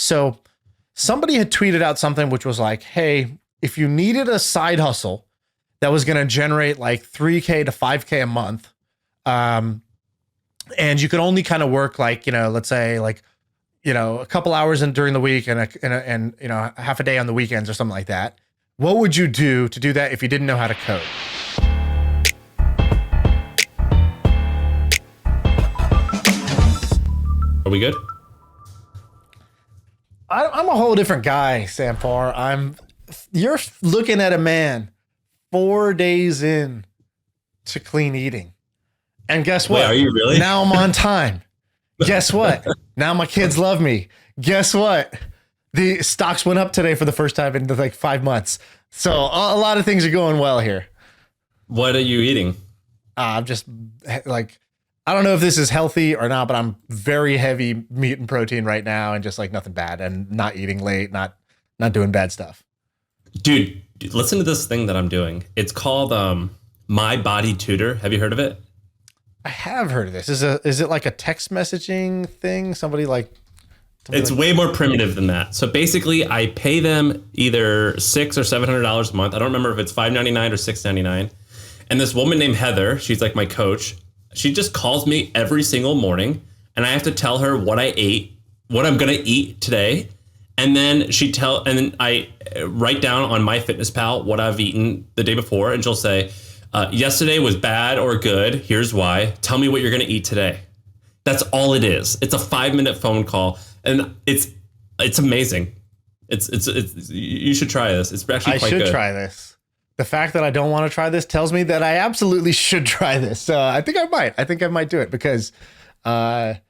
So somebody had tweeted out something which was like, hey, if you needed a side hustle that was going to generate like 3K to 5K a month, and you could only kind of work like, let's say like, a couple hours during the week and half a day on the weekends or something like that. What would you do to do that if you didn't know how to code? Are we good? I'm a whole different guy, Sam Parr. You're looking at a man 4 days in to clean eating. And guess what? Wait, are you really? Now I'm on time. Guess what? Now my kids love me. Guess what? The stocks went up today for the first time in like 5 months. So a lot of things are going well here. What are you eating? I'm just like, I don't know if this is healthy or not, but I'm very heavy meat and protein right now and just like nothing bad and not eating late, not doing bad stuff. Dude, listen to this thing that I'm doing. It's called MyBodyTutor. Have you heard of it? I have heard of this. Is it like a text messaging thing? It's way more primitive than that. So basically, I pay them either $600 or $700 a month. I don't remember if it's $5.99 or $6.99. And this woman named Heather, she's like my coach. She just calls me every single morning, and I have to tell her what I ate, what I'm gonna eat today, and then I write down on MyFitnessPal what I've eaten the day before, and she'll say, yesterday was bad or good. Here's why. Tell me what you're gonna eat today. That's all it is. It's a 5-minute phone call, and it's amazing. It's you should try this. It's actually quite good. I should try this. The fact that I don't want to try this tells me that I absolutely should try this. So I think I might. I think I might do it because, I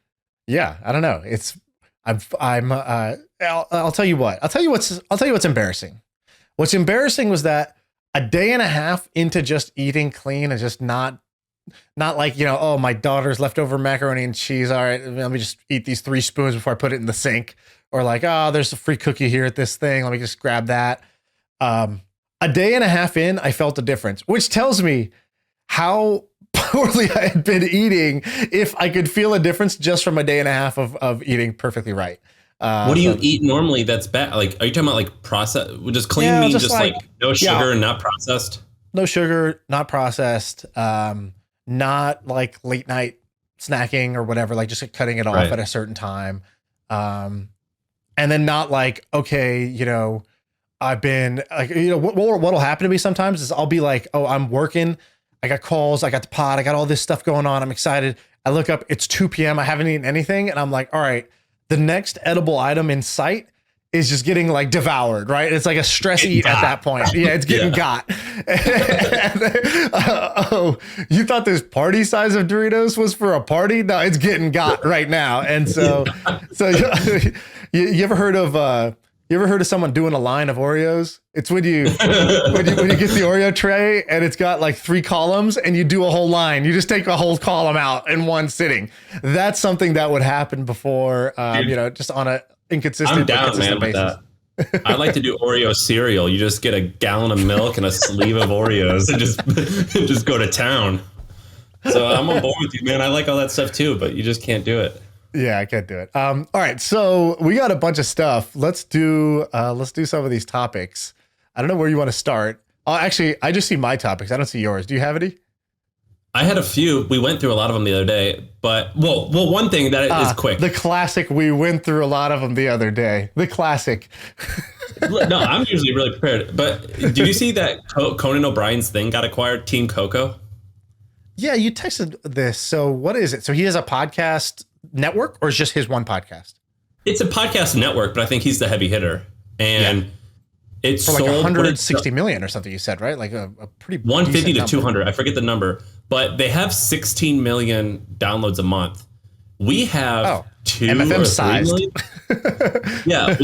don't know. I'll tell you what. I'll tell you what's embarrassing. What's embarrassing was that a day and a half into just eating clean and just not like, oh, my daughter's leftover macaroni and cheese. All right, let me just eat these 3 spoons before I put it in the sink. Or like, oh, there's a free cookie here at this thing. Let me just grab that. A day and a half in, I felt a difference, which tells me how poorly I had been eating if I could feel a difference just from a day and a half of eating perfectly right. What do you eat normally that's bad? Like, are you talking about like processed? Does clean mean just like no sugar and not processed? No sugar, not processed, not like late night snacking or whatever, like just cutting it off at a certain time. And then not like, okay, I've been like, what'll happen to me sometimes is I'll be like, oh, I'm working. I got calls. I got the pod. I got all this stuff going on. I'm excited. I look up, it's 2 p.m. I haven't eaten anything. And I'm like, all right, the next edible item in sight is just getting like devoured, right? It's like a stress eat at that point. Yeah, it's getting got. Oh, you thought this party size of Doritos was for a party? No, it's getting got right now. And so you ever heard of, someone doing a line of Oreos? It's when you get the Oreo tray and it's got like 3 columns and you do a whole line. You just take a whole column out in one sitting. That's something that would happen before, just on a inconsistent. I'm down, man, with basis. That. I like to do Oreo cereal. You just get a gallon of milk and a sleeve of Oreos and just go to town. So I'm on board with you, man. I like all that stuff too, but you just can't do it. Yeah, I can't do it. All right, so we got a bunch of stuff. Let's do some of these topics. I don't know where you want to start. Actually, I just see my topics. I don't see yours. Do you have any? I had a few. We went through a lot of them the other day, but well, one thing that is quick. The classic. We went through a lot of them the other day. The classic. No, I'm usually really prepared. But did you see that Conan O'Brien's thing got acquired? Team Coco. Yeah, you texted this. So what is it? So he has a podcast network, or is just his one podcast? It's a podcast network, but I think he's the heavy hitter, and it's for like 160 million or something. You said, right? Like a pretty 150 to 200. I forget the number, but they have 16 million downloads a month. We have 2 MFM or 3 sized. million. Yeah,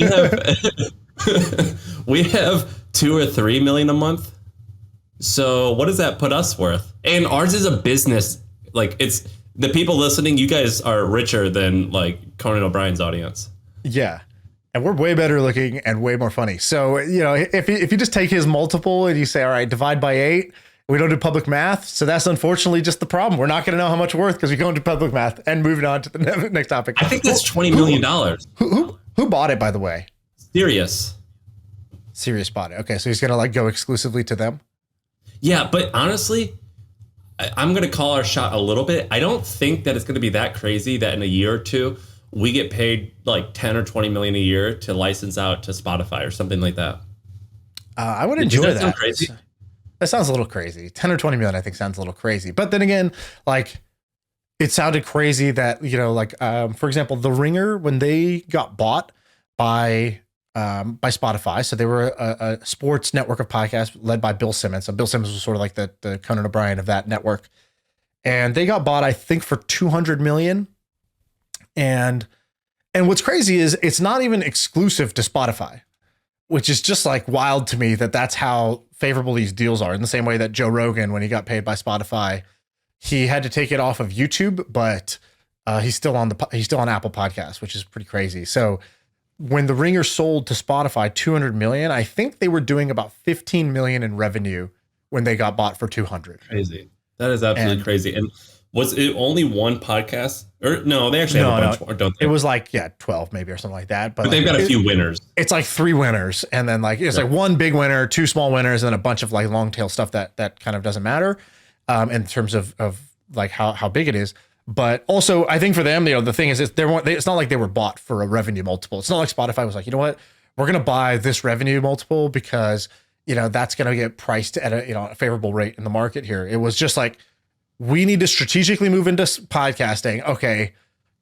we have 2 or 3 million a month. So what does that put us worth? And ours is a business. Like, it's the people listening. You guys are richer than like Conan O'Brien's audience. Yeah. And we're way better looking and way more funny. So, if you just take his multiple and you say, all right, divide by 8, we don't do public math. So that's unfortunately just the problem. We're not going to know how much we're worth because we go into public math. And moving on to the next topic. I think that's $20 million. Who bought it, by the way? Sirius bought it. Okay, so he's gonna like go exclusively to them. Yeah, but honestly, I'm gonna call our shot a little bit. I don't think that it's gonna be that crazy that in a year or two we get paid like 10 or 20 million a year to license out to Spotify or something like that. I would enjoy that. Sound crazy? That sounds a little crazy. 10 or 20 million, I think, sounds a little crazy. But then again, like, it sounded crazy that, you know, like, for example, The Ringer, when they got bought by Spotify, so they were a sports network of podcasts led by Bill Simmons. So Bill Simmons was sort of like the Conan O'Brien of that network. And they got bought, I think, for 200 million. And what's crazy is it's not even exclusive to Spotify, which is just like wild to me that that's how favorable these deals are. In the same way that Joe Rogan, when he got paid by Spotify, he had to take it off of YouTube, but he's still on Apple Podcasts, which is pretty crazy. So when The Ringer sold to Spotify 200 million, I think they were doing about 15 million in revenue when they got bought for 200. Crazy. That is absolutely crazy. And was it only one podcast? Or no, they actually have a bunch more, don't they? It was like, 12 maybe or something like that. But they've got a few winners. It's like 3 winners. And then like, it's like one big winner, 2 small winners, and then a bunch of like long tail stuff that kind of doesn't matter in terms of like how big it is. But also I think for them, you know, the thing is it's not like they were bought for a revenue multiple. It's not like Spotify was like, you know what, we're going to buy this revenue multiple because, you know, that's going to get priced at a favorable rate in the market here. It was just like, we need to strategically move into podcasting. Okay,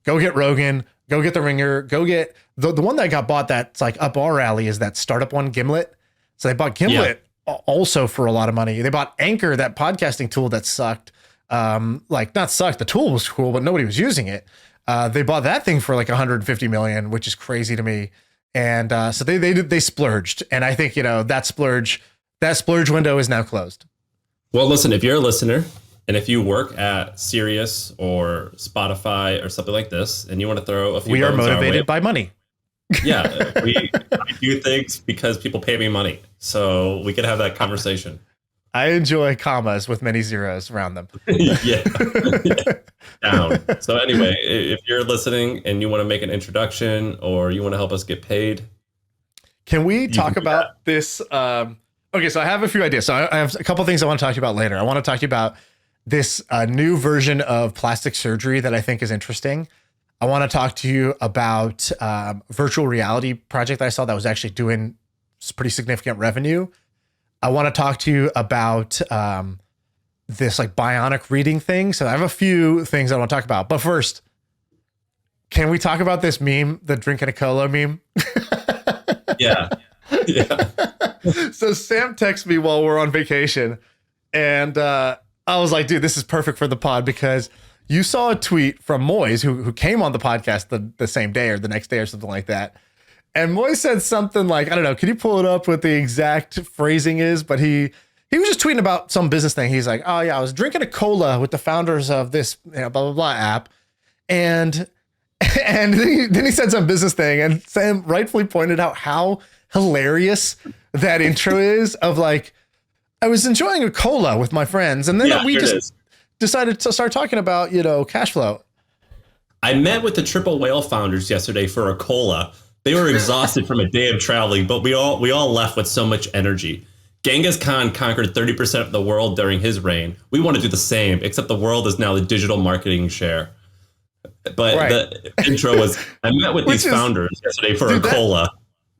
go get Rogan, go get The Ringer, go get the one that got bought that's like up our alley is that startup one, Gimlet. So they bought Gimlet also for a lot of money. They bought Anchor, that podcasting tool that sucked. Like not sucked. The tool was cool, but nobody was using it. They bought that thing for like 150 million, which is crazy to me. And so they splurged. And I think, you know, that splurge window is now closed. Well, listen, if you're a listener, and if you work at Sirius or Spotify or something like this, and you want to throw a few, we are motivated by money. Yeah, I do things because people pay me money, so we could have that conversation. I enjoy commas with many zeros around them. Yeah. Down. So anyway, if you're listening and you want to make an introduction or you want to help us get paid, can we talk about this? Okay, so I have a few ideas. So I have a couple things I want to talk to you about later. I want to talk to you about this new version of plastic surgery that I think is interesting. I want to talk to you about virtual reality project that I saw that was actually doing pretty significant revenue. I want to talk to you about this like bionic reading thing. So I have a few things I want to talk about. But first, can we talk about this meme, the drinking a cola meme? Yeah. So Sam texted me while we're on vacation, and I was like, dude, this is perfect for the pod because you saw a tweet from Moise who came on the podcast the same day or the next day or something like that. And Moise said something like, I don't know, can you pull it up what the exact phrasing is? But he was just tweeting about some business thing. He's like, oh yeah, I was drinking a cola with the founders of this, blah, blah, blah app. And then he said some business thing, and Sam rightfully pointed out how hilarious that intro is of like, I was enjoying a cola with my friends, and then we just decided to start talking about, you know, cash flow. I met with the Triple Whale founders yesterday for a cola. They were exhausted from a day of traveling, but we all left with so much energy. Genghis Khan conquered 30% of the world during his reign. We want to do the same, except the world is now the digital marketing share. But the intro was, I met with these founders yesterday for a cola.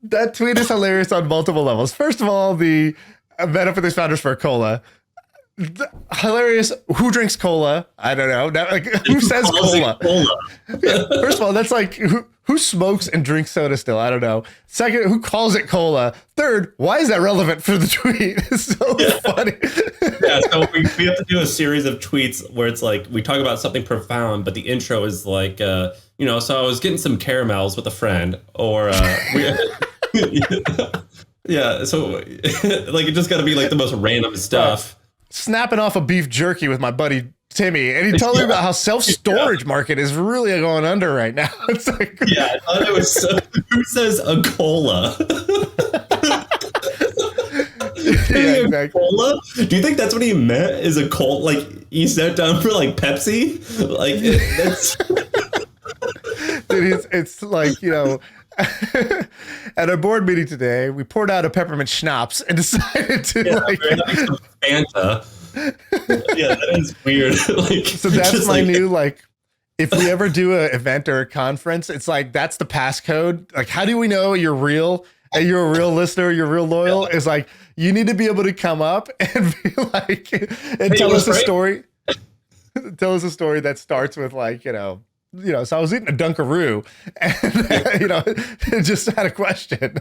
That tweet is hilarious on multiple levels. First of all, I met up with these founders for a cola. Hilarious. Who drinks cola? I don't know. Who says cola? Yeah, first of all, that's like who smokes and drinks soda still? I don't know. Second, who calls it cola? Third, why is that relevant for the tweet? It's so funny. Yeah, so we have to do a series of tweets where it's like we talk about something profound, but the intro is like, so I was getting some caramels with a friend, or yeah. So like it just got to be like the most random stuff. Snapping off a beef jerky with my buddy Timmy, and he told me about how self-storage market is really going under right now. It's like, I thought it was who says a cola? Yeah, exactly. Cola? Do you think that's what he meant? Is a cola? Like he sat down for like Pepsi? Like that's. Dude, it's like, At our board meeting today, we poured out a peppermint schnapps and decided to we're having some Fanta. Yeah, that is weird. Like, so that's my new like. If we ever do an event or a conference, it's like that's the passcode. Like, how do we know you're real and you're a real listener, you're real loyal? Is like you need to be able to come up and be like and tell us a story. Tell us a story that starts with like, so I was eating a Dunkaroo and, just had a question.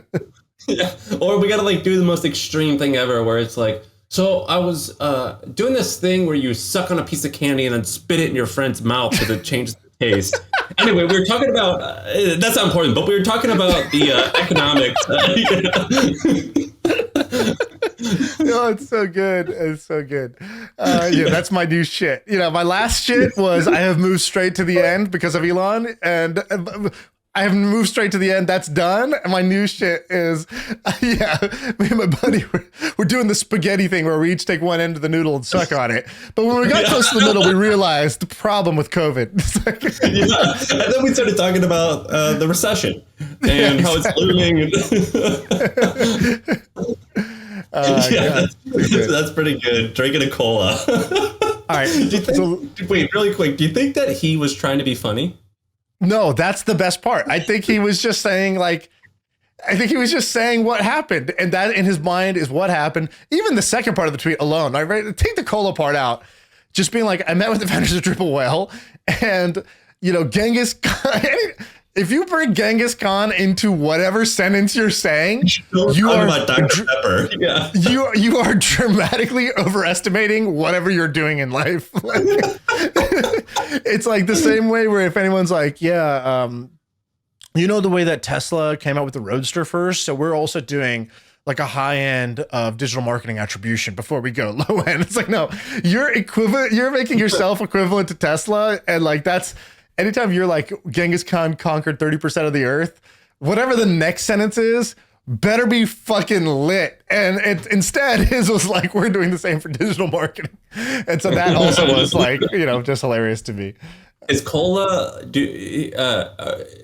Yeah. Or we got to like do the most extreme thing ever where it's like, so I was doing this thing where you suck on a piece of candy and then spit it in your friend's mouth because it changes the taste. Anyway, we were talking about, that's not important, but we were talking about the economics. It's so good. It's so good. That's my new shit. My last shit was I have moved straight to the end because of Elon, and I have moved straight to the end. That's done. And my new shit is, me and my buddy, we're doing the spaghetti thing where we each take one end of the noodle and suck on it. But when we got close to the middle, we realized the problem with COVID. And then we started talking about the recession and how it's looming. That's pretty good. Drinking a cola. All right. Wait, really quick. Do you think that he was trying to be funny? No, that's the best part. I think he was just saying what happened. And that in his mind is what happened. Even the second part of the tweet alone, right? Take the cola part out. Just being like, I met with the founders of Triple Whale and, Genghis Khan. If you bring Genghis Khan into whatever sentence you're saying, you are about Dr. Pepper. Yeah. You are dramatically overestimating whatever you're doing in life. It's like the same way where if anyone's like, the way that Tesla came out with the Roadster first, so we're also doing like a high end of digital marketing attribution before we go low end. It's like, no, you're making yourself equivalent to Tesla, and like that's. Anytime you're like Genghis Khan conquered 30% of the earth, whatever the next sentence is, better be fucking lit. And instead his was like, we're doing the same for digital marketing. And so that also was like, just hilarious to me. Is Cola,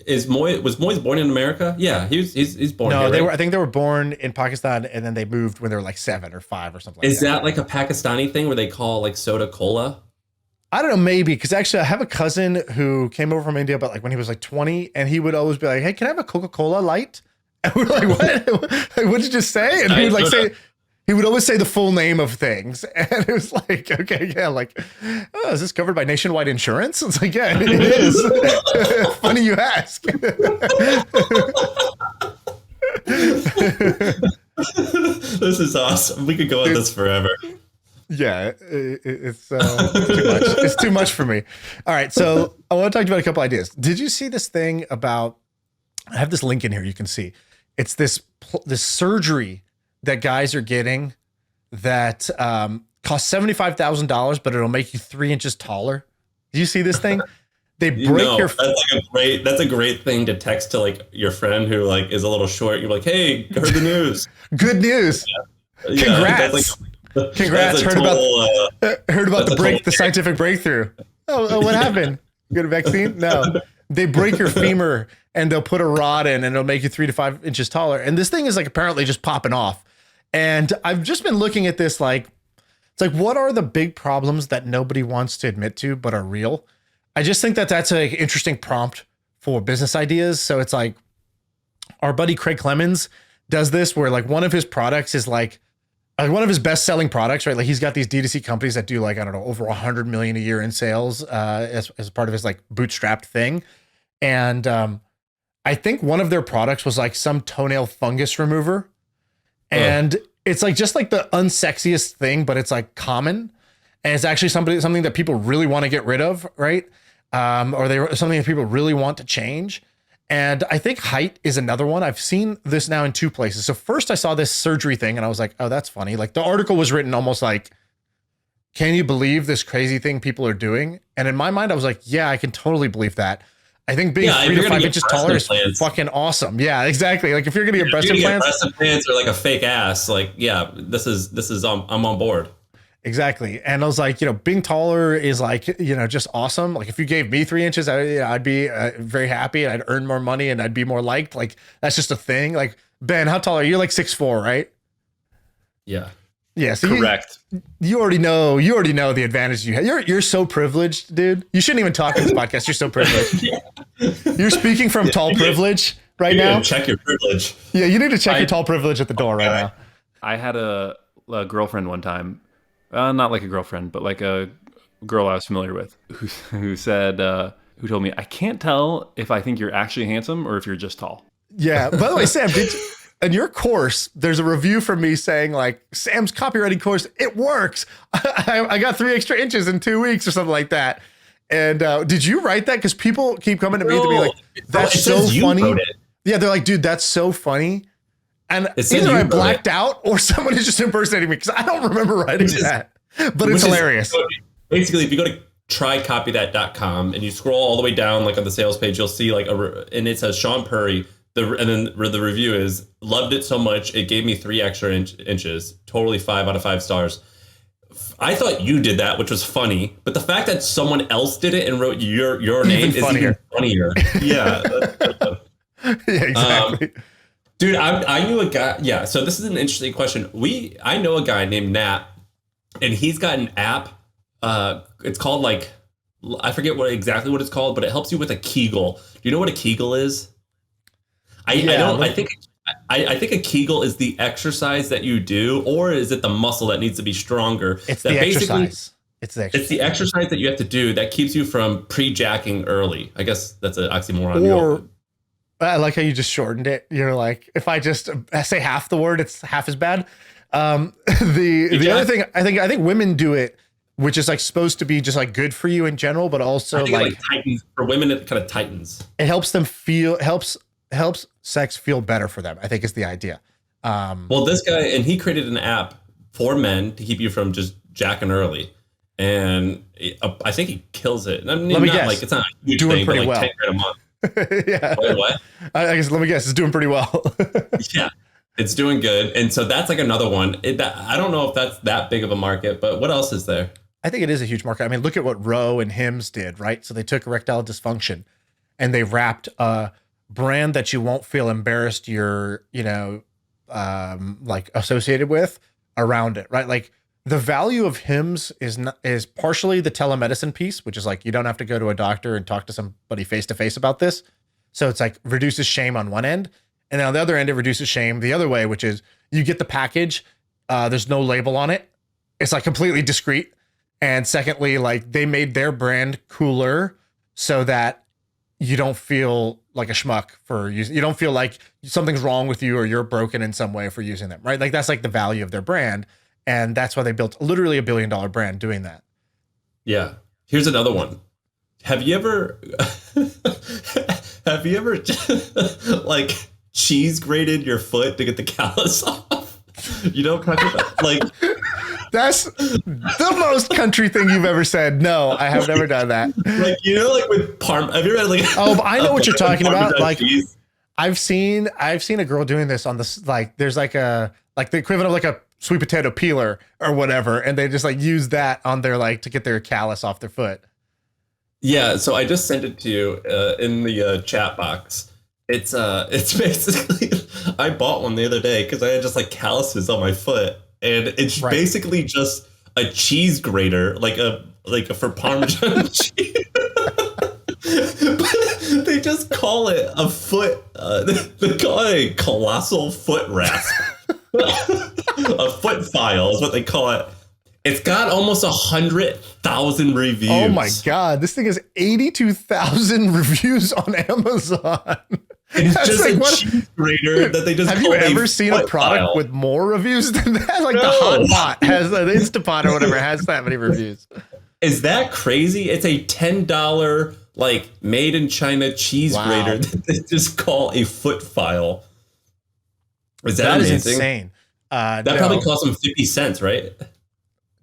was Moise born in America? Yeah, he's born here, right? I think they were born in Pakistan and then they moved when they were like 7 or 5 or something like that. Is that like a Pakistani thing where they call like soda cola? I don't know, maybe, because actually I have a cousin who came over from India, but like when he was like 20, and he would always be like, hey, can I have a Coca-Cola light? And we're like, what? What did you just say? And he would always say the full name of things. And it was like, okay, yeah, like, oh, is this covered by Nationwide Insurance? It's like, yeah, it is. Funny you ask. This is awesome. We could go on this forever. Yeah, it's too much. It's too much for me. All right, so I want to talk about a couple ideas. Did you see this thing about? I have this link in here. You can see it's this surgery that guys are getting that costs $75,000, but it'll make you 3 inches taller. Do you see this thing? They break your. That's a great thing to text to like your friend who like is a little short. You're like, hey, heard the news. Good news. Yeah. Congrats. Congrats! Heard about the scientific breakthrough. Oh, what happened? Get a vaccine? No, they break your femur and they'll put a rod in and it'll make you 3 to 5 inches taller. And this thing is like apparently just popping off. And I've just been looking at this like, it's like, what are the big problems that nobody wants to admit to but are real? I just think that that's an interesting prompt for business ideas. So it's like our buddy Craig Clemens does this where like one of his products is like one of his best-selling products, right? Like he's got these D2C companies that do like, I don't know, over 100 million a year in sales as part of his like bootstrapped thing. And I think one of their products was like some toenail fungus remover. And it's like just like the unsexiest thing, but it's like common. And it's actually something that people really want to get rid of, right? Or something that people really want to change. And I think height is another one. I've seen this now in 2 places. So first I saw this surgery thing and I was like, oh, that's funny. Like the article was written almost like, can you believe this crazy thing people are doing? And in my mind, I was like, yeah, I can totally believe that. I think being 3 to 5 inches taller is fucking awesome. Yeah, exactly. Like if you're going to get breast implants or like a fake ass, like, yeah, this is I'm on board. Exactly. And I was like, being taller is like, just awesome. Like if you gave me 3 inches, I'd be very happy. I'd earn more money and I'd be more liked. Like that's just a thing. Like Ben, how tall are you? You're like 6'4", right? Yeah. Yeah. So correct. You already know the advantage you have. You're so privileged, dude. You shouldn't even talk in this podcast. You're so privileged. Yeah. You're speaking from tall privilege right now. Check your privilege. Yeah. You need to check your tall privilege at the door right now. I had a girlfriend one time. Not like a girlfriend, but like a girl I was familiar with who who told me, I can't tell if I think you're actually handsome or if you're just tall. Yeah. By the way, Sam, in your course, there's a review from me saying like, Sam's copywriting course, it works. I got 3 extra inches in 2 weeks or something like that. And did you write that? Because people keep coming to me to be like, that's so funny. Yeah. They're like, dude, that's so funny. And either I blacked out or someone is just impersonating me because I don't remember writing that. But it's hilarious. Basically, if you go to trycopythat.com and you scroll all the way down, like on the sales page, you'll see like and it says Shaan Puri. And then the review is, loved it so much it gave me 3 extra inches. Totally 5 out of 5 stars. I thought you did that, which was funny, but the fact that someone else did it and wrote your name is even funnier. Yeah. Yeah, exactly. Dude, I knew a guy. Yeah, so this is an interesting question. I know a guy named Nat, and he's got an app. It's called like, I forget exactly what it's called, but it helps you with a Kegel. Do you know what a Kegel is? I think a Kegel is the exercise that you do, or is it the muscle that needs to be stronger? It's the exercise. It's the exercise that you have to do that keeps you from pre-jacking early. I guess that's an oxymoron. Or I like how you just shortened it. You're like, if I just say half the word, it's half as bad. The other thing, I think women do it, which is like supposed to be just like good for you in general, but also like tightens for women. It kind of tightens. It helps them helps sex feel better for them, I think is the idea. Well, this guy, and he created an app for men to keep you from just jacking early. And I think he kills it. I mean, let me guess. Like, it's not a huge doing thing, pretty but like well. 10 grand a month. Yeah. Wait, what? I guess, let me guess, it's doing pretty well. Yeah, it's doing good. And so that's like another one. I don't know if that's that big of a market, but what else is there? I think it is a huge market. I mean, look at what Roe and Hims did, right? So they took erectile dysfunction and they wrapped a brand that you won't feel embarrassed you're, like associated with around it, right? Like the value of Hims is partially the telemedicine piece, which is like, you don't have to go to a doctor and talk to somebody face to face about this. So it's like reduces shame on one end. And then on the other end, it reduces shame the other way, which is you get the package. There's no label on it. It's like completely discreet. And secondly, like they made their brand cooler so that you don't feel like a schmuck for using, you don't feel like something's wrong with you or you're broken in some way for using them, right? Like that's like the value of their brand. And that's why they built literally $1 billion brand doing that. Yeah. Here's another one. Have you ever like cheese grated your foot to get the callus off? You know what I'm talking about? Like that's the most country thing you've ever said. No, I have never done that. Like, with have you ever like but I know what you're talking about. Like cheese? I've seen a girl doing this on this, like there's like the equivalent of like a sweet potato peeler or whatever, and they just like use that on their like to get their callus off their foot. Yeah, so I just sent it to you in the chat box. It's basically I bought one the other day because I had just like calluses on my foot, and it's basically just a cheese grater, like a for Parmesan cheese. But they just call it a foot. They call it a colossal foot rasp. A foot file is what they call it. It's got almost 100,000 reviews. Oh my God. This thing has 82,000 reviews on Amazon. It's just like a cheese grater that they just have you ever seen a product with more reviews than that? Like the Hot Pot has, the Instapot or whatever has that many reviews. Is that crazy? It's a $10 like made in China cheese grater that they just call a foot file. Is that amazing? Is insane. That probably cost them 50 cents, right?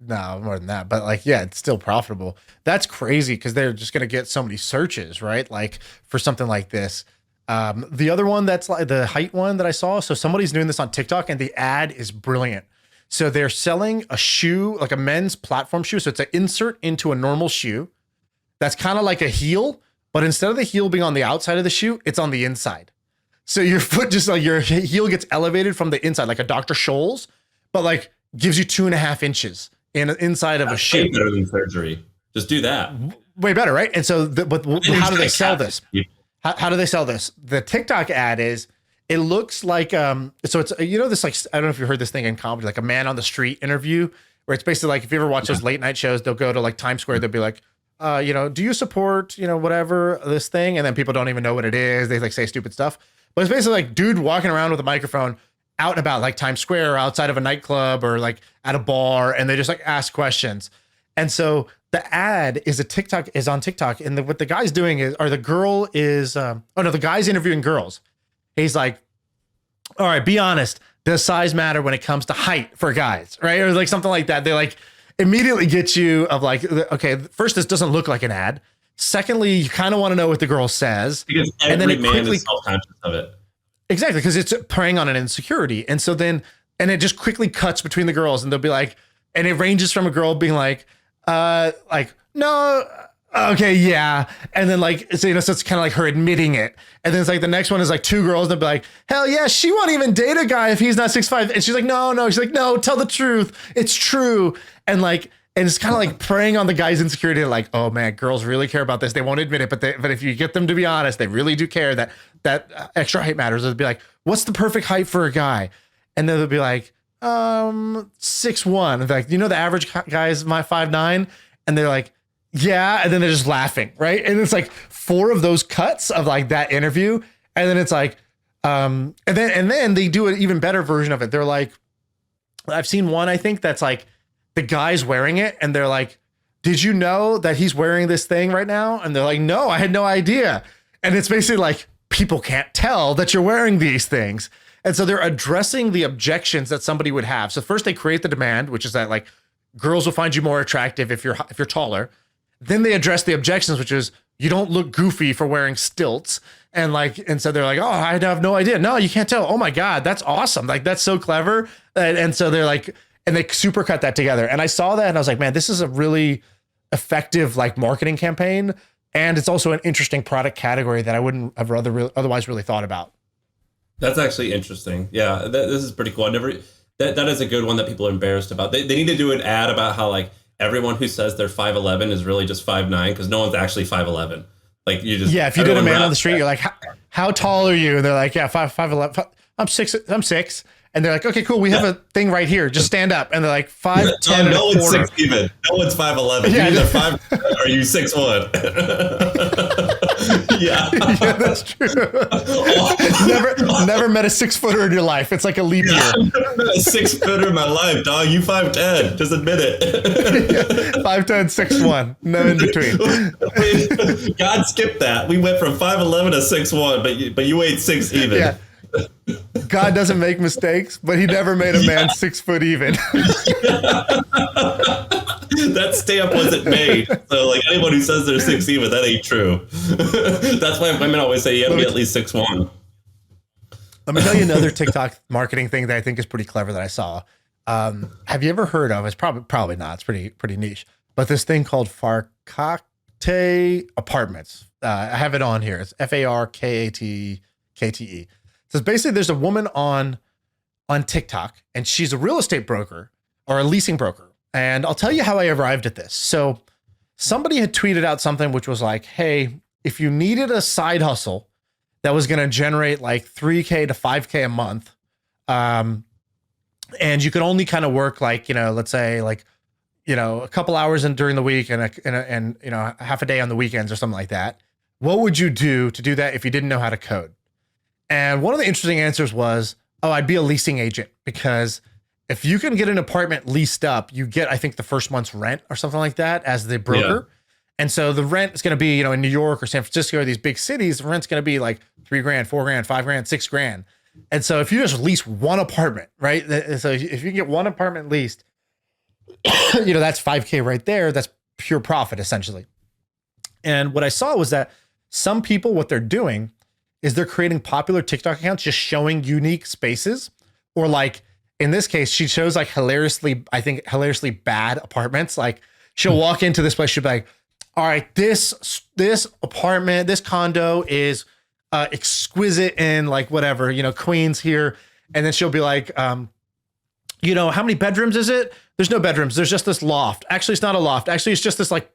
No, more than that. But like, yeah, it's still profitable. That's crazy because they're just going to get so many searches, right? Like for something like this. The other one that's like the height one that I saw. So somebody's doing this on TikTok and the ad is brilliant. So they're selling a shoe, like a men's platform shoe. So it's an insert into a normal shoe. That's kind of like a heel, but instead of the heel being on the outside of the shoe, it's on the inside. So your foot just like your heel gets elevated from the inside, like a Dr. Scholl's, but like gives you 2.5 inches inside of a shoe. Way better than surgery. Just do that. Way better, right? And so, but how do they sell this? How do they sell this? The TikTok ad is, it looks like, so it's, this like, I don't know if you heard this thing in comedy, like a man on the street interview, where it's basically like, if you ever watch those late night shows, they'll go to like Times Square, they'll be like, do you support, whatever this thing? And then people don't even know what it is. They like say stupid stuff, but it's basically like dude walking around with a microphone out and about like Times Square or outside of a nightclub or like at a bar. And they just like ask questions. And so the ad is on TikTok. And what the guy's doing is, or the girl is, the guy's interviewing girls. He's like, all right, be honest. Does size matter when it comes to height for guys? Right. Or like something like that. They like immediately get you of like, okay, first, this doesn't look like an ad. Secondly, you kind of want to know what the girl says. Because every man is self-conscious of it. Exactly. Because it's preying on an insecurity. And so then, and it just quickly cuts between the girls and they'll be like, and it ranges from a girl being like, no, okay, yeah. And then like, so it's kind of like her admitting it. And then it's like the next one is like 2 girls and they'll be like, hell yeah, she won't even date a guy if he's not 6'5". And she's like, no. She's like, no, tell the truth. It's true. And like, and it's kind of like preying on the guy's insecurity. Like, oh man, girls really care about this. They won't admit it, but if you get them to be honest, they really do care that extra height matters. They'll be like, what's the perfect height for a guy? And then they'll be like, 6'1". Like, the average guy is my 5'9". And they're like, yeah. And then they're just laughing. Right. And it's like 4 of those cuts of like that interview. And then it's like, and then they do an even better version of it. They're like, I've seen one, I think that's like the guy's wearing it. And they're like, did you know that he's wearing this thing right now? And they're like, no, I had no idea. And it's basically like, people can't tell that you're wearing these things. And so they're addressing the objections that somebody would have. So first they create the demand, which is that like girls will find you more attractive if you're taller. Then they address the objections, which is you don't look goofy for wearing stilts. And so they're like, oh, I have no idea. No, you can't tell. Oh my God, that's awesome. Like, that's so clever. And so they're like, and they super cut that together. And I saw that and I was like, man, this is a really effective like marketing campaign. And it's also an interesting product category that I wouldn't have otherwise really thought about. That's actually interesting. Yeah, this is pretty cool. That is a good one that people are embarrassed about. They need to do an ad about how like everyone who says they're 5'11" is really just 5'9" because no one's actually 5'11". Like you just if you did a man on the street, you're like, how tall are you? And they're like, yeah, 5'11". I'm 6. And they're like, okay, cool. We have a thing right here. Just stand up. And they're like 5'10". No one's 6 even. No one's 5'11". Yeah, you're either 5 or you 6'1". Yeah, that's true. Never met a 6-footer in your life. It's like a leap year. I've never met a 6-footer in my life, dog. You 5'10". Just admit it. 5'10", 6'1". No in between. God skipped that. We went from 5'11" to 6'1", but you weighed 6 even. Yeah. God doesn't make mistakes, but he never made a man 6 foot even. That stamp wasn't made. So like anyone who says they're 6 even, that ain't true. That's why women always say you have to be at least 6'1". Let me tell you another TikTok marketing thing that I think is pretty clever that I saw. Have you ever heard of? It's probably not. It's pretty niche. But this thing called Farkate Apartments. I have it on here. It's FARKATKTE. So basically, there's a woman on TikTok, and she's a real estate broker or a leasing broker. And I'll tell you how I arrived at this. So somebody had tweeted out something which was like, hey, if you needed a side hustle that was going to generate like $3K to $5K a month, and you could only kind of work like, let's say like, a couple hours during the week and half a day on the weekends or something like that. What would you do to do that if you didn't know how to code? And one of the interesting answers was, oh, I'd be a leasing agent, because if you can get an apartment leased up, you get, I think, the first month's rent or something like that as the broker. Yeah. And so the rent is going to be, in New York or San Francisco or these big cities, the rent's going to be like $3,000, $4,000, $5,000, $6,000. And so if you just lease one apartment, right? So if you get one apartment leased, that's $5K right there. That's pure profit, essentially. And what I saw was that some people, what they're doing is they're creating popular TikTok accounts, just showing unique spaces, or like in this case, she shows like hilariously bad apartments. Like she'll walk into this place, she'll be like, all right, this apartment, this condo is exquisite in like whatever, Queens here. And then she'll be like, how many bedrooms is it? There's no bedrooms. There's just this loft. Actually, it's not a loft. Actually, it's just this like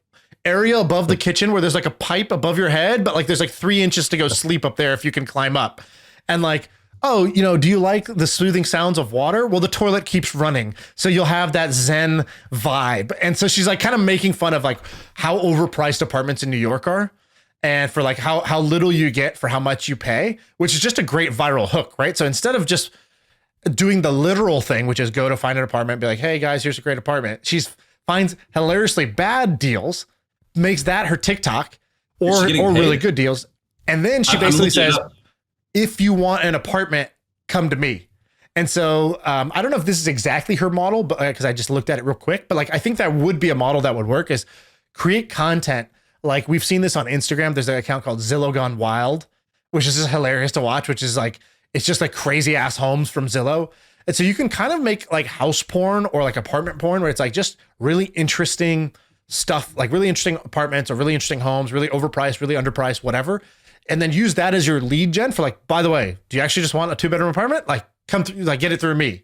area above the kitchen where there's like a pipe above your head, but like there's like 3 inches to go sleep up there if you can climb up. And like, oh, do you like the soothing sounds of water? Well, the toilet keeps running, so you'll have that Zen vibe. And so she's like kind of making fun of like how overpriced apartments in New York are, and for like how little you get for how much you pay, which is just a great viral hook, right? So instead of just doing the literal thing, which is go to find an apartment, be like, hey guys, here's a great apartment. She finds hilariously bad deals, makes that her TikTok, or really good deals. And then she basically says, if you want an apartment, come to me. And so I don't know if this is exactly her model, but because I just looked at it real quick, but like, I think that would be a model that would work, is create content. Like we've seen this on Instagram. There's an account called Zillow Gone Wild, which is just hilarious to watch, which is like, it's just like crazy ass homes from Zillow. And so you can kind of make like house porn or like apartment porn, where it's like just really interesting stuff, like really interesting apartments or really interesting homes, really overpriced, really underpriced, whatever. And then use that as your lead gen for like, by the way, do you actually just want a 2-bedroom apartment? Like come through, like get it through me.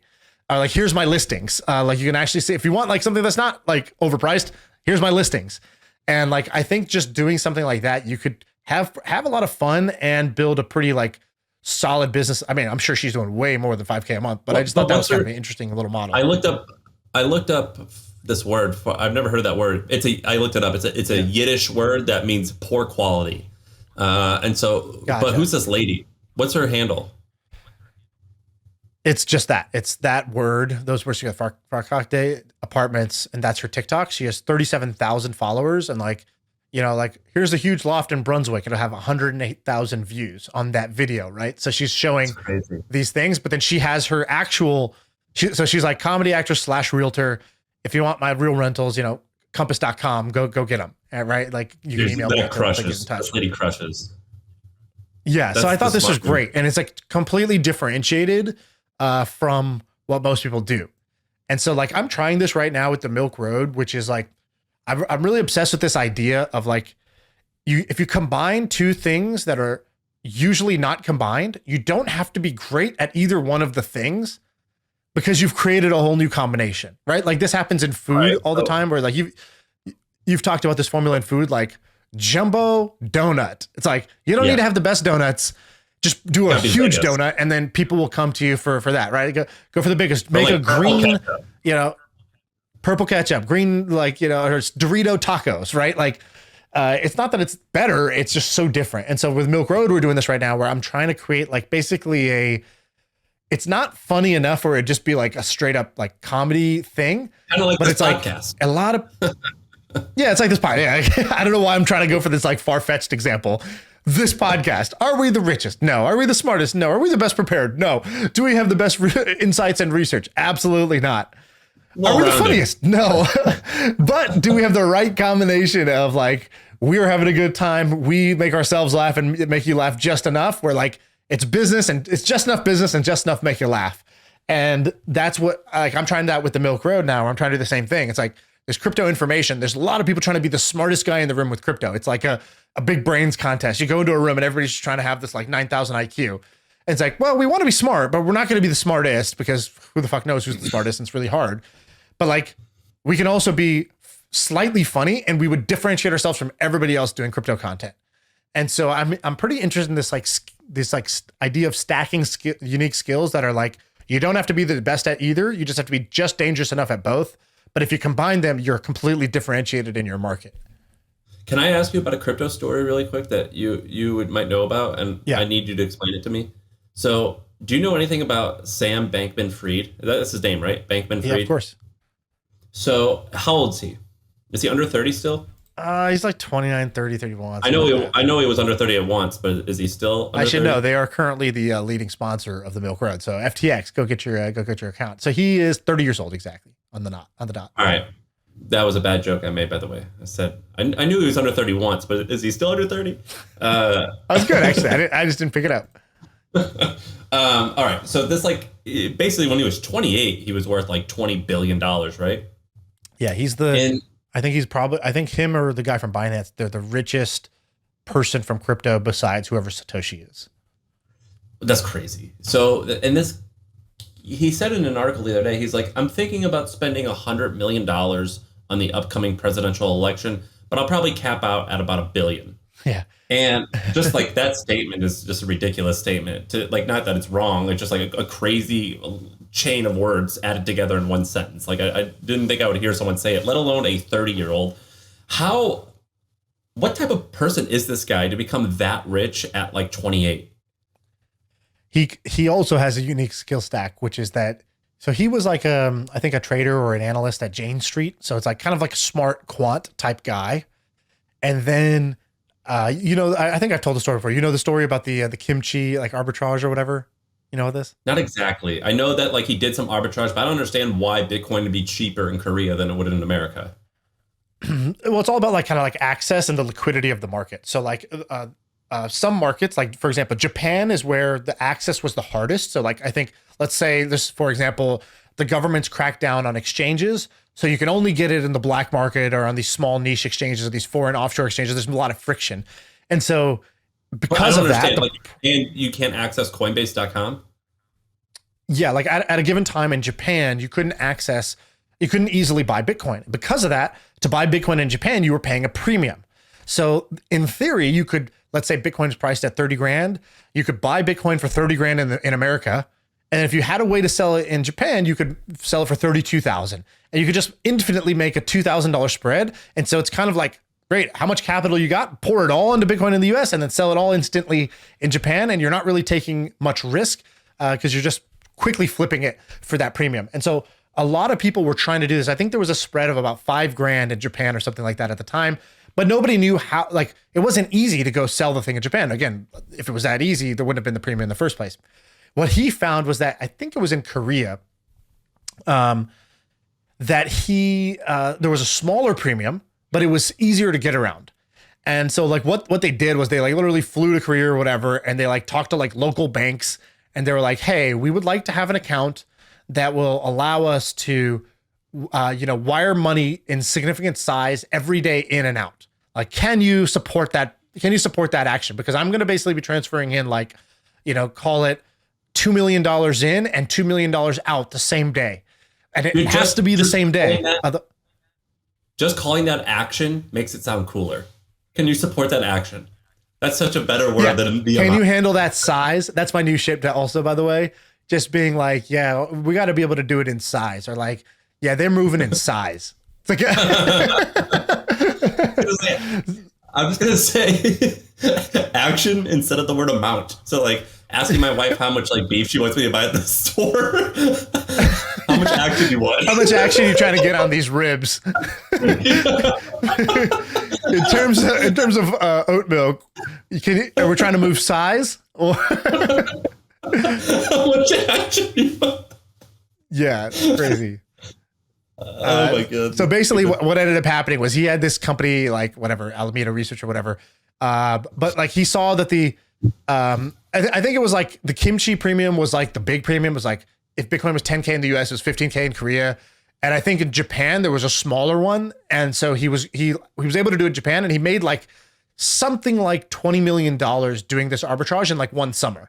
Like here's my listings. Like you can actually see if you want like something that's not like overpriced, here's my listings. And like, I think just doing something like that, you could have a lot of fun and build a pretty like solid business. I mean, I'm sure she's doing way more than 5K a month, but I just thought that was kind of an interesting little model. I looked up this word I've never heard that word. I looked it up. It's a Yiddish word that means poor quality. And so, gotcha. But who's this lady? What's her handle? It's just that. It's that word. Those words together. Farkak Day apartments, and that's her TikTok. She has 37,000 followers, and like, like here's a huge loft in Brunswick. It'll have 108,000 views on that video, right? So she's showing these things, but then she has her actual. So she's like comedy actress / realtor. If you want my real rentals, compass.com, go get them. Right? Like you can email me. That lady crushes. Yeah. So I thought this was great. And it's like completely differentiated from what most people do. And so like, I'm trying this right now with the Milk Road, which is like, I'm really obsessed with this idea of like, if you combine two things that are usually not combined, you don't have to be great at either one of the things, because you've created a whole new combination, right? Like this happens in food all the time, where like you've talked about this formula in food, like jumbo donut. It's like, you don't need to have the best donuts. Just do a huge donut, and then people will come to you for that, right? Go for the biggest. Make like a green, purple ketchup, green, like, or Dorito tacos, right? Like, it's not that it's better, it's just so different. And so with Milk Road, we're doing this right now, where I'm trying to create like basically it's not funny enough where it'd just be like a straight up like comedy thing. Kind of like but this it's podcast. Like a lot of, yeah, it's like this podcast. Yeah, I don't know why I'm trying to go for this like far-fetched example. This podcast. Are we the richest? No. Are we the smartest? No. Are we the best prepared? No. Do we have the best insights and research? Absolutely not. Are we the funniest? No. But do we have the right combination of like, we're having a good time, we make ourselves laugh and make you laugh just enough, where like it's business and it's just enough business and just enough make you laugh. And that's what like I'm trying that with the Milk Road now. I'm trying to do the same thing. It's like there's crypto information. There's a lot of people trying to be the smartest guy in the room with crypto. It's like a big brains contest. You go into a room and everybody's just trying to have this like 9,000 IQ. And it's like, well, we want to be smart, but we're not going to be the smartest, because who the fuck knows who's the smartest? And it's really hard. But like, we can also be slightly funny, and we would differentiate ourselves from everybody else doing crypto content. And so I'm pretty interested in this idea of stacking unique skills that are like, you don't have to be the best at either. You just have to be just dangerous enough at both. But if you combine them, you're completely differentiated in your market. Can I ask you about a crypto story really quick that you might know about? And I need you to explain it to me. So do you know anything about Sam Bankman-Fried? That's his name, right? Bankman-Fried? Yeah, of course. So how old is he? Is he under 30 still? He's like 29, 30, 31. I know he was under 30 at once, but is he still under 30? No, they are currently the leading sponsor of the Milk Road. So FTX, go get your account. So he is 30 years old exactly on the dot. All right. That was a bad joke I made, by the way. I said I knew he was under 30 once, but is he still under 30? That was good, actually. I just didn't pick it up. All right. So this basically when he was 28, he was worth like $20 billion, right? Yeah, I think him or the guy from Binance, they're the richest person from crypto besides whoever Satoshi is. That's crazy. So, he said in an article the other day, he's like, I'm thinking about spending $100 million on the upcoming presidential election, but I'll probably cap out at about $1 billion. Yeah. And just like that statement is just a ridiculous statement to like, not that it's wrong. It's just like a crazy chain of words added together in one sentence. Like I didn't think I would hear someone say it, let alone a 30-year-old. What type of person is this guy to become that rich at like 28? He also has a unique skill stack, which is that, so he was like I think a trader or an analyst at Jane Street. So it's like kind of like a smart quant type guy. And then, I think I've told the story before. You know the story about the kimchi like arbitrage or whatever? You know this? Not exactly. I know that like he did some arbitrage, but I don't understand why Bitcoin would be cheaper in Korea than it would in America. Well, it's all about like kind of like access and the liquidity of the market. So like some markets, like for example, Japan is where the access was the hardest. So like I think, let's say this, for example, the government's cracked down on exchanges. So you can only get it in the black market or on these small niche exchanges or these foreign offshore exchanges. There's a lot of friction. And so because of that, and you can't access Coinbase.com. Yeah, like at a given time in Japan, you couldn't easily buy Bitcoin. Because of that, to buy Bitcoin in Japan, you were paying a premium. So in theory, you could, let's say Bitcoin is priced at 30 grand. You could buy Bitcoin for 30 grand in America. And if you had a way to sell it in Japan, you could sell it for 32,000. And you could just infinitely make a $2,000 spread. And so it's kind of like, great, how much capital you got? Pour it all into Bitcoin in the US and then sell it all instantly in Japan. And you're not really taking much risk because you're just quickly flipping it for that premium. And so a lot of people were trying to do this. I think there was a spread of about 5 grand in Japan or something like that at the time, but nobody knew how, like it wasn't easy to go sell the thing in Japan. Again, if it was that easy, there wouldn't have been the premium in the first place. What he found was that, I think it was in Korea, that there was a smaller premium, but it was easier to get around. And so like what they did was they like literally flew to Korea or whatever, and they like talked to like local banks, and they were like, hey, we would like to have an account that will allow us to, wire money in significant size every day in and out. Like, can you support that? Can you support that action? Because I'm going to basically be transferring in like, call it $2 million in and $2 million out the same day. And it has to be the same day. Just calling that action makes it sound cooler. Can you support that action? That's such a better word than the amount. Can you handle that size? That's my new ship also, by the way. Just being like, yeah, we got to be able to do it in size. Or like, yeah, they're moving in size. It's like, I'm just going to say action instead of the word amount. So like asking my wife how much like beef she wants me to buy at the store. How much action do you want? How much action are you trying to get on these ribs? In terms of oat milk, are we trying to move size? Or how much action do you want? Yeah, it's crazy. Oh my god! So basically, what ended up happening was he had this company, like whatever, Alameda Research or whatever. But like he saw that I think it was like the kimchi premium was like the big premium was like if Bitcoin was 10K in the US, it was 15K in Korea. And I think in Japan there was a smaller one. And so he was able to do it in Japan, and he made like something like $20 million doing this arbitrage in like one summer.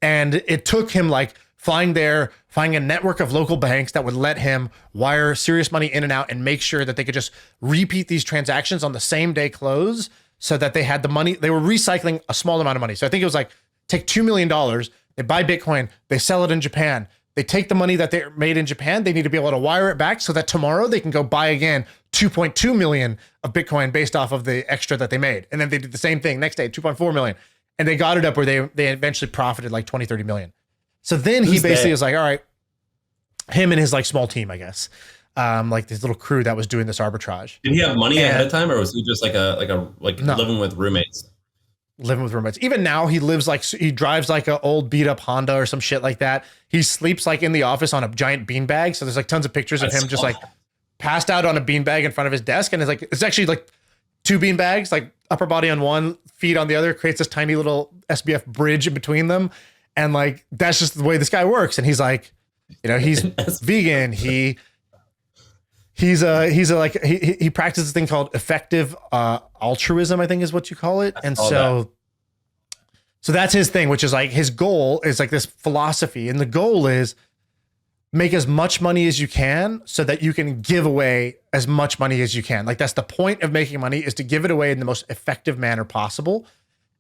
And it took him like flying there, finding a network of local banks that would let him wire serious money in and out and make sure that they could just repeat these transactions on the same day close so that they had the money. They were recycling a small amount of money. So I think it was like take $2 million, they buy Bitcoin, they sell it in Japan. They take the money that they made in Japan, they need to be able to wire it back so that tomorrow they can go buy again 2.2 million of Bitcoin based off of the extra that they made. And then they did the same thing next day, 2.4 million. And they got it up where they eventually profited like 20, 30 million. So then he basically was like, all right, him and his like small team, I guess, like this little crew that was doing this arbitrage. Did he have money ahead of time, or was he just living with roommates? Living with roommates. Even now he drives like an old beat up Honda or some shit like that. He sleeps like in the office on a giant beanbag. So there's like tons of pictures of him just like passed out on a beanbag in front of his desk. And it's actually like 2 beanbags, like upper body on one, feet on the other, creates this tiny little SBF bridge in between them. And like, that's just the way this guy works. And he's like, you know, he's vegan. He practices a thing called effective altruism, I think is what you call it. And so that's his thing, which is like his goal is like this philosophy. And the goal is make as much money as you can so that you can give away as much money as you can. Like that's the point of making money, is to give it away in the most effective manner possible.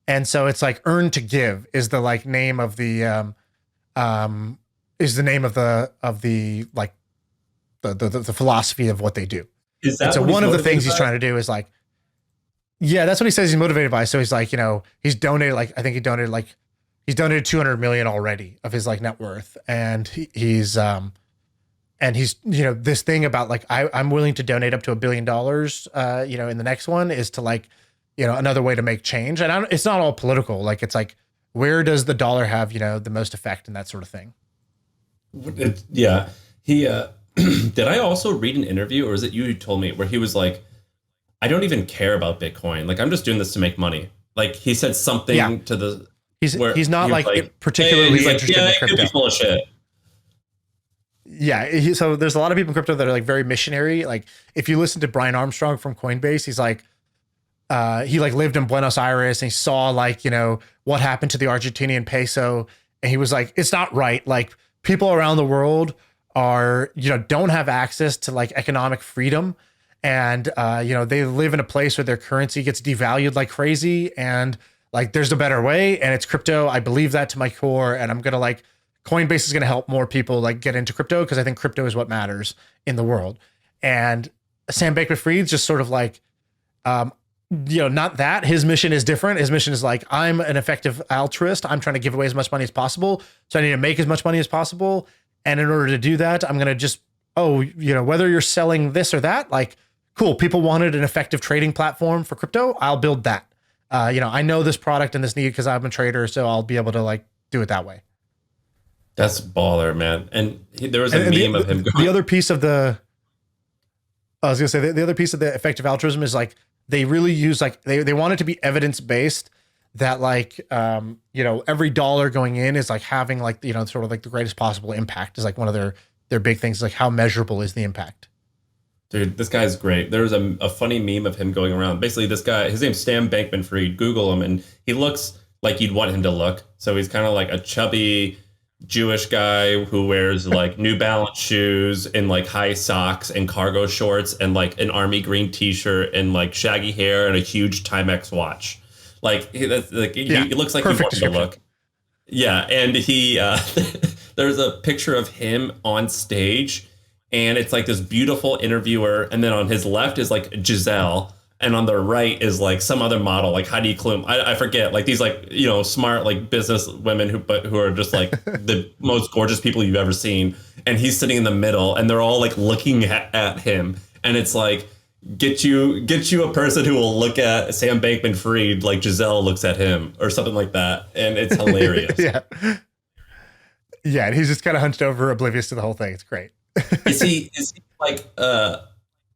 And so it's like earn to give is the like name of the like the philosophy of what they do. Is that and so one of the things he's trying to do is like, yeah, that's what he says he's motivated by. So he's like, you know, he's donated like, I think he's donated 200 million already of his like net worth. And he's, you know, this thing about like, I'm willing to donate up to $1 billion, you know, in the next one is to like, you know, another way to make change. And it's not all political. Like, it's like, where does the dollar have, you know, the most effect and that sort of thing? Yeah. He, did I also read an interview, or is it you who told me, where he was like, I don't even care about Bitcoin. Like, I'm just doing this to make money. Like, he said something to the... He's not like particularly interested in crypto. He's full of shit. Yeah. So there's a lot of people in crypto that are like very missionary. Like if you listen to Brian Armstrong from Coinbase, he's like, he like lived in Buenos Aires and he saw like, you know, what happened to the Argentinian peso. And he was like, it's not right. Like people around the world are, you know, don't have access to like economic freedom. And, you know, they live in a place where their currency gets devalued like crazy. And like, there's a better way. And it's crypto. I believe that to my core. And I'm going to like, Coinbase is going to help more people like get into crypto, because I think crypto is what matters in the world. And Sam Bankman-Fried's just sort of like, you know, not that his mission is different. His mission is like, I'm an effective altruist. I'm trying to give away as much money as possible. So I need to make as much money as possible. And in order to do that, I'm going to just, you know, whether you're selling this or that, like, cool. People wanted an effective trading platform for crypto. I'll build that. You know, I know this product and this need because I'm a trader, so I'll be able to like do it that way. That's baller, man. And there was a meme of him going. The other piece of the, I was gonna say the other piece of the effective altruism is like they really use like they want it to be evidence based, that like you know, every dollar going in is like having like, you know, sort of like the greatest possible impact is like one of their big things, like how measurable is the impact. Dude, this guy's great. There was a funny meme of him going around. Basically, this guy, his name's Sam Bankman-Fried. Google him, and he looks like you'd want him to look. So he's kind of like a chubby Jewish guy who wears like New Balance shoes and like high socks and cargo shorts and like an army green t-shirt and like shaggy hair and a huge Timex watch. Like, he looks like you want him to look. Yeah, and he there's a picture of him on stage. And it's like this beautiful interviewer. And then on his left is like Giselle. And on the right is like some other model, like Heidi Klum. I forget, like these like, you know, smart like business women who are just like the most gorgeous people you've ever seen. And he's sitting in the middle and they're all like looking at him. And it's like, get you a person who will look at Sam Bankman-Fried like Giselle looks at him or something like that. And it's hilarious. Yeah. And he's just kind of hunched over, oblivious to the whole thing. It's great. Is he like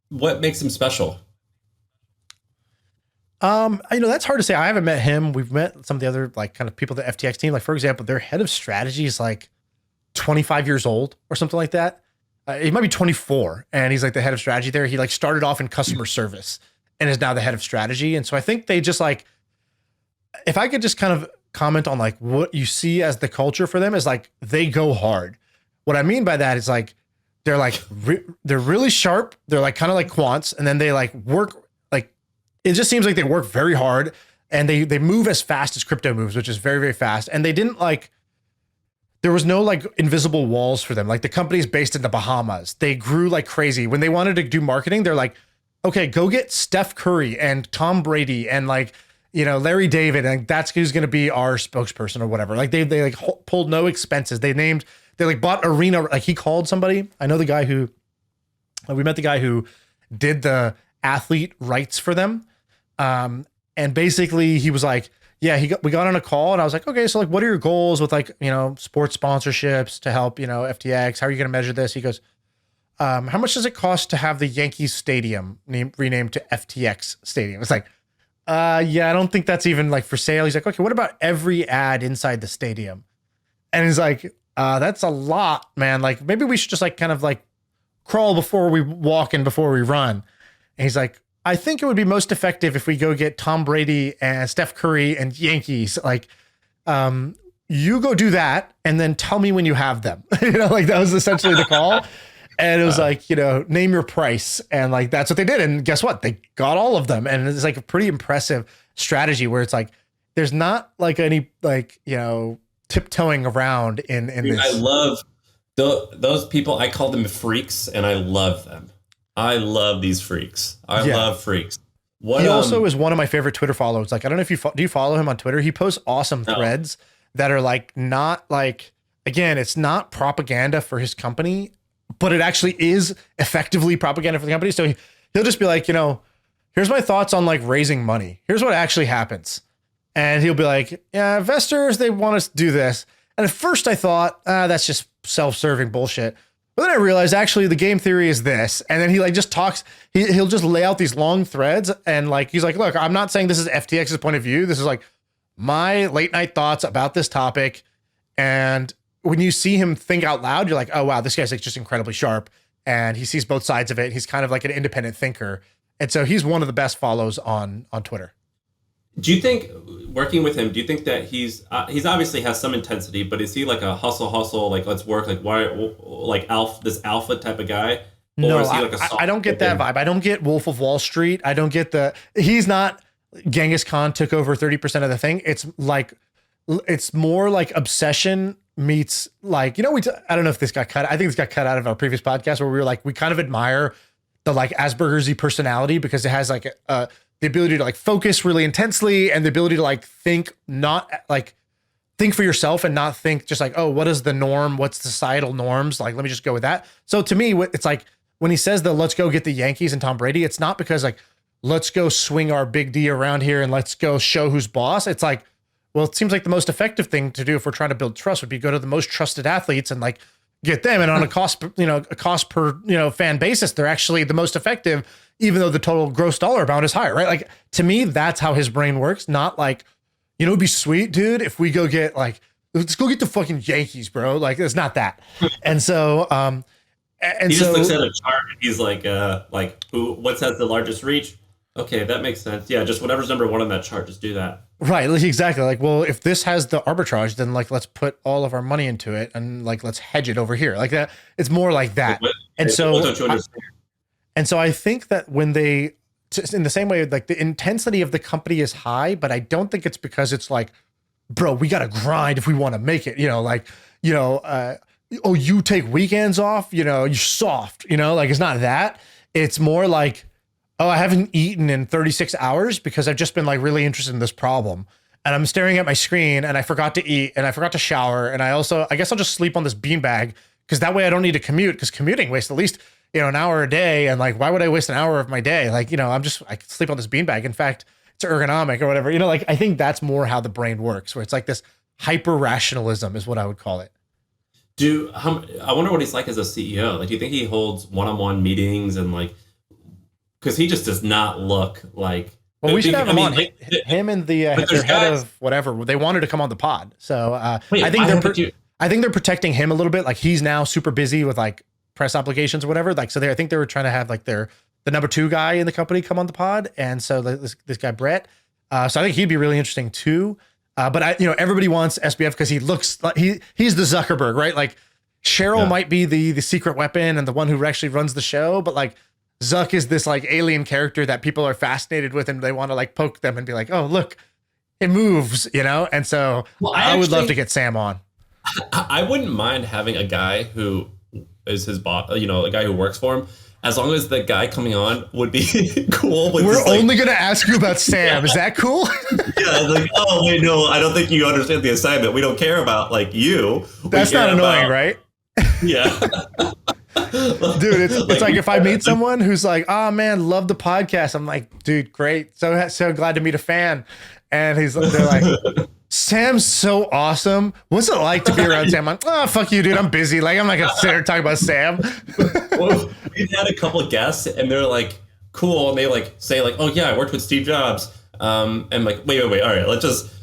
what makes him special? You know, that's hard to say. I haven't met him. We've met some of the other like kind of people, the FTX team. Like for example, their head of strategy is like 25 years old or something like that. He might be 24, and he's like the head of strategy there. He like started off in customer service and is now the head of strategy. And so I think they just like, if I could just kind of comment on like what you see as the culture for them is like they go hard. What I mean by that is like they're like they're really sharp. They're like kind of like quants, and then they like work like it just seems like they work very hard, and they move as fast as crypto moves, which is very, very fast. And they didn't like, there was no like invisible walls for them. Like the company's based in the Bahamas. They grew like crazy. When they wanted to do marketing, they're like, okay, go get Steph Curry and Tom Brady and like, you know, Larry David, and that's who's going to be our spokesperson or whatever. Like they like pulled no expenses. They like bought arena. Like he called somebody. I know the guy who, we met the guy who did the athlete rights for them. And basically he was like, yeah, we got on a call and I was like, okay, so like, what are your goals with like, you know, sports sponsorships to help, you know, FTX? How are you going to measure this? He goes, how much does it cost to have the Yankees stadium renamed to FTX stadium? It's like, yeah, I don't think that's even like for sale. He's like, okay, what about every ad inside the stadium? And he's like, that's a lot, man. Like, maybe we should just like kind of like crawl before we walk and before we run. And he's like, I think it would be most effective if we go get Tom Brady and Steph Curry and Yankees. Like, you go do that and then tell me when you have them. Like that was essentially the call. And it was like, name your price. And like, that's what they did. And guess what? They got all of them. And it's like a pretty impressive strategy where it's like, there's not like any like, tiptoeing around in this. I love those people. I call them freaks and I love them. I love these freaks. I love freaks. He also is one of my favorite Twitter followers. Like, I don't know if do you follow him on Twitter? He posts awesome threads that are like, not like, again, it's not propaganda for his company, but it actually is effectively propaganda for the company. So he'll just be like, here's my thoughts on like raising money. Here's what actually happens. And he'll be like, yeah, investors, they want us to do this. And at first I thought, that's just self-serving bullshit. But then I realized actually the game theory is this. And then he like just talks, he'll just lay out these long threads. And like, he's like, look, I'm not saying this is FTX's point of view. This is like my late night thoughts about this topic. And when you see him think out loud, you're like, oh, wow, this guy's like just incredibly sharp. And he sees both sides of it. He's kind of like an independent thinker. And so he's one of the best follows on Twitter. Do you think, working with him, do you think that he's obviously has some intensity, but is he like a hustle, like let's work, like why, like this alpha type of guy? No, I don't get that vibe. I don't get Wolf of Wall Street. I don't get he's not Genghis Khan took over 30% of the thing. It's like, it's more like obsession meets like, I don't know if this got cut. I think this got cut out of our previous podcast where we were like, we kind of admire the like Asperger's-y personality because it has like the ability to like focus really intensely and the ability to like think for yourself and not think just like, oh, what is the norm? What's societal norms? Like, let me just go with that. So to me, it's like when he says let's go get the Yankees and Tom Brady, it's not because like, let's go swing our big D around here and let's go show who's boss. It's like, well, it seems like the most effective thing to do if we're trying to build trust would be go to the most trusted athletes and like get them. And on a cost per, fan basis, they're actually the most effective, even though the total gross dollar amount is higher, right? Like to me, that's how his brain works. Not like, it'd be sweet, dude, if we go get like, let's go get the fucking Yankees, bro. Like it's not that. And so, he just looks at a chart. And he's like, what has the largest reach? Okay, that makes sense. Yeah, just whatever's number one on that chart, just do that. Right, exactly. Like, well, if this has the arbitrage, then like let's put all of our money into it and like let's hedge it over here. Like that, it's more like that. And so, don't you understand? And so I think that when they, in the same way, like the intensity of the company is high, but I don't think it's because it's like, bro, we got to grind if we want to make it. Oh, you take weekends off. You're soft. Like it's not that. It's more like, oh, I haven't eaten in 36 hours because I've just been like really interested in this problem. And I'm staring at my screen and I forgot to eat and I forgot to shower. And I guess I'll just sleep on this beanbag because that way I don't need to commute because commuting wastes at least, an hour a day. And like, why would I waste an hour of my day? Like, I can sleep on this beanbag. In fact, it's ergonomic or whatever, like, I think that's more how the brain works, where it's like this hyper rationalism is what I would call it. I wonder what he's like as a CEO. Like, do you think he holds one-on-one meetings and like, because he just does not look like. Well, we should have him on. Him and the head of whatever. They wanted to come on the pod, so I think they're protecting him a little bit. Like he's now super busy with like press obligations or whatever. Like so, I think they were trying to have like the number 2 guy in the company come on the pod, and so this guy Brett. So I think he'd be really interesting too. But everybody wants SBF because he looks like he's the Zuckerberg, right? Like Cheryl might be the secret weapon and the one who actually runs the show, but like. Zuck is this like alien character that people are fascinated with and they want to like poke them and be like, oh, look, it moves, And so I would love to get Sam on. I wouldn't mind having a guy who is his boss, a guy who works for him, as long as the guy coming on would be cool. We're only going to ask you about Sam. Is that cool? Yeah. Like, oh, wait, no, I don't think you understand the assignment. We don't care about like you. That's not annoying, right? Yeah. Dude, it's like if I meet someone who's like, oh man, love the podcast. I'm like, dude, great. So glad to meet a fan. And they're like, Sam's so awesome. What's it like to be around Sam? I'm like, oh, fuck you, dude. I'm busy. Like, I'm not going to sit here and talk about Sam. Well, we've had a couple of guests and they're like, cool. And they like say like, oh yeah, I worked with Steve Jobs. And like, wait. All right, let's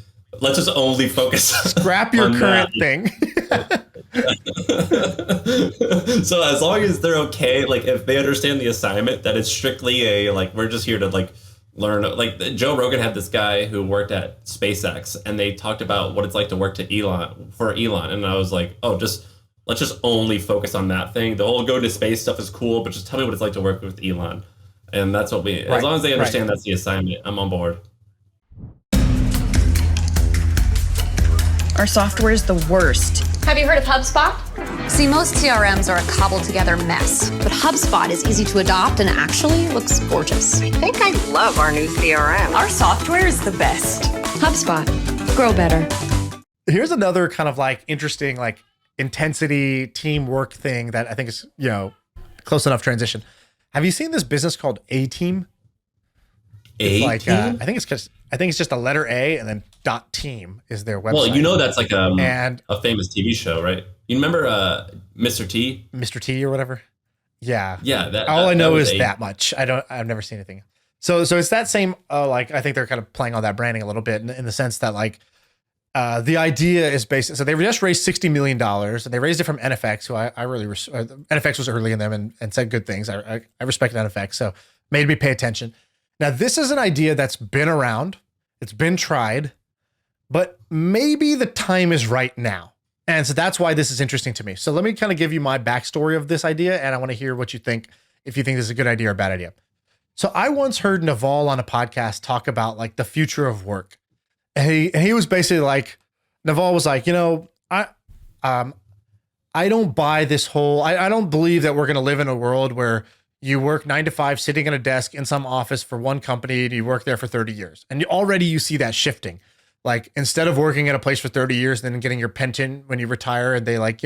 let's just only focus. Scrap your current thing. So as long as they're okay, like if they understand the assignment, that it's strictly a like we're just here to like learn. Like Joe Rogan had this guy who worked at SpaceX, and they talked about what it's like to work to Elon, and I was like, oh, let's just only focus on that thing. The whole go to space stuff is cool, but just tell me what it's like to work with Elon. And that's what as long as they understand that's the assignment, I'm on board. Our software is the worst. Have you heard of HubSpot? See, most CRMs are a cobbled together mess, but HubSpot is easy to adopt and actually looks gorgeous. I think I love our new CRM. Our software is the best. HubSpot. Grow better. Here's another kind of like interesting like intensity teamwork thing that I think is, close enough transition. Have you seen this business called A.Team? A-Team? Like, I think it's just a letter A and then .team is their website. Well, that's like a famous TV show, right? You remember Mr. T? Mr. T or whatever? Yeah. Yeah. All I know is that much. I've never seen anything. So it's that same, like, I think they're kind of playing on that branding a little bit in the sense that like, the idea is basically, so they just raised $60 million and they raised it from NFX, who I really, NFX was early in them and said good things. I respect NFX, so made me pay attention. Now, this is an idea that's been around. It's been tried, but maybe the time is right now. And so that's why this is interesting to me. So let me kind of give you my backstory of this idea. And I want to hear what you think, if you think this is a good idea or a bad idea. So I once heard Naval on a podcast talk about like the future of work. And he was basically like, Naval was like, I don't buy this whole, I don't believe that we're going to live in a world where you work 9 to 5 sitting at a desk in some office for one company and you work there for 30 years. And already you see that shifting. Like instead of working at a place for 30 years and then getting your pension when you retire and they like,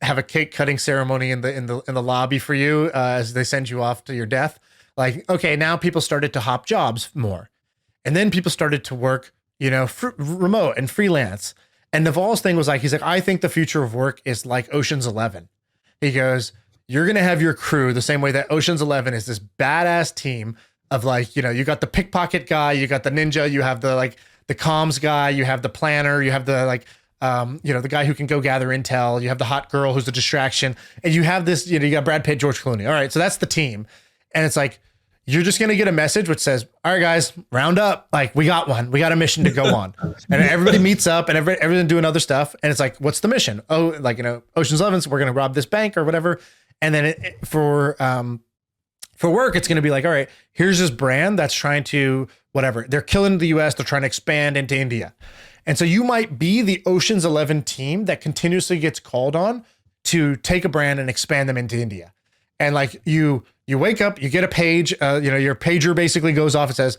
have a cake cutting ceremony in the lobby for you as they send you off to your death. Like, okay, now people started to hop jobs more. And then people started to work, remote and freelance. And Naval's thing was like, he's like, I think the future of work is like Ocean's 11. He goes, you're going to have your crew the same way that Ocean's 11 is this badass team of like, you got the pickpocket guy, you got the ninja, you have the like the comms guy, you have the planner, you have the like, the guy who can go gather intel, you have the hot girl who's the distraction, and you have this, you got Brad Pitt, George Clooney. All right. So that's the team. And it's like, you're just going to get a message which says, all right, guys, round up. Like we got a mission to go on. And everybody meets up and everyone doing other stuff. And it's like, what's the mission? Oh, like, Ocean's 11, so we're going to rob this bank or whatever. And then for work, it's going to be like, all right, here's this brand that's trying to whatever. They're killing the US. They're trying to expand into India. And so you might be the Ocean's 11 team that continuously gets called on to take a brand and expand them into India. And like you wake up, you get a page, your pager basically goes off. It says,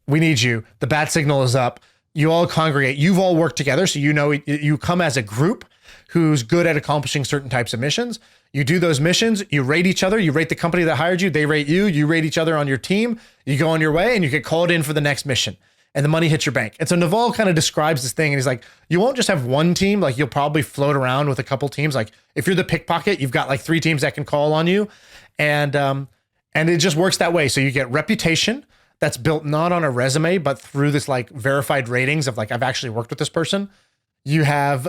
we need you. The bat signal is up. You all congregate. You've all worked together. So, you come as a group who's good at accomplishing certain types of missions. You do those missions, you rate each other, you rate the company that hired you, they rate you, you rate each other on your team, you go on your way and you get called in for the next mission and the money hits your bank. And so Naval kind of describes this thing and he's like, you won't just have one team, like you'll probably float around with a couple teams. Like if you're the pickpocket, you've got like 3 teams that can call on you. And it just works that way. So you get reputation that's built not on a resume, but through this like verified ratings of like, I've actually worked with this person. You have,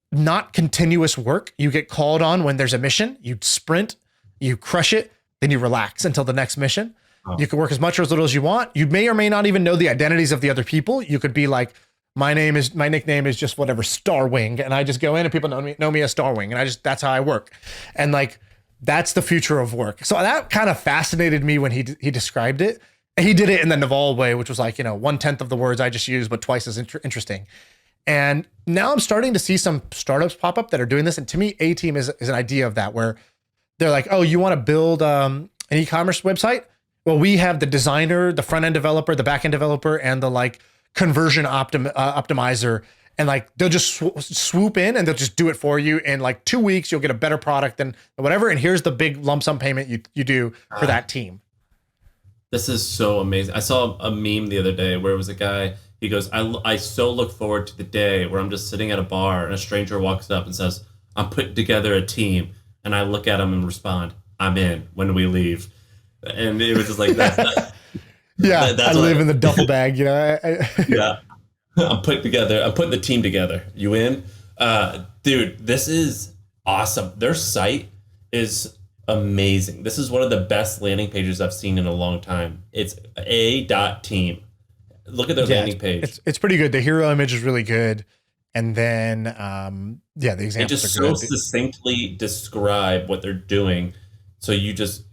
not continuous work. You get called on when there's a mission, you sprint, you crush it, then you relax until the next mission. Oh. You can work as much or as little as you want. You may or may not even know the identities of the other people. You could be like, my nickname is just whatever, Starwing. And I just go in and people know me as Starwing. And that's how I work. And like, that's the future of work. So that kind of fascinated me when he described it. And he did it in the Naval way, which was like, 1/10 of the words I just used, but twice as interesting. And now I'm starting to see some startups pop up that are doing this. And to me, A.Team is an idea of that, where they're like, oh, you want to build an e-commerce website? Well, we have the designer, the front-end developer, the back-end developer, and the like conversion optimizer. And like, they'll just swoop in and they'll just do it for you. In like 2 weeks, you'll get a better product than whatever. And here's the big lump sum payment you do for that team. This is so amazing. I saw a meme the other day where it was a guy. He goes, I so look forward to the day where I'm just sitting at a bar and a stranger walks up and says, I'm putting together a team. And I look at him and respond, I'm in. When do we leave? And it was just like that. Yeah, I live in the duffel bag, Yeah. I'm putting the team together. You in? Dude, this is awesome. Their site is amazing. This is one of the best landing pages I've seen in a long time. It's A.Team. Look at their landing page. It's pretty good. The hero image is really good. And then, the examples are good. So succinctly describe what they're doing. So you just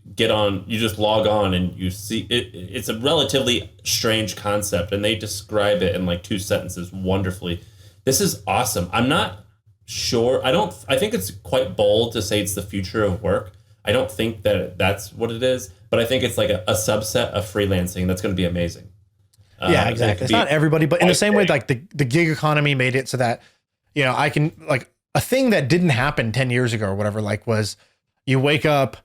log on and you see it. It's a relatively strange concept, and they describe it in like 2 sentences wonderfully. This is awesome. I'm not sure. I think it's quite bold to say it's the future of work. I don't think that that's what it is, but I think it's like a subset of freelancing that's going to be amazing. Yeah, exactly. It's not everybody, but in the same way, like the gig economy made it so that, I can, like, a thing that didn't happen 10 years ago or whatever, like, was you wake up,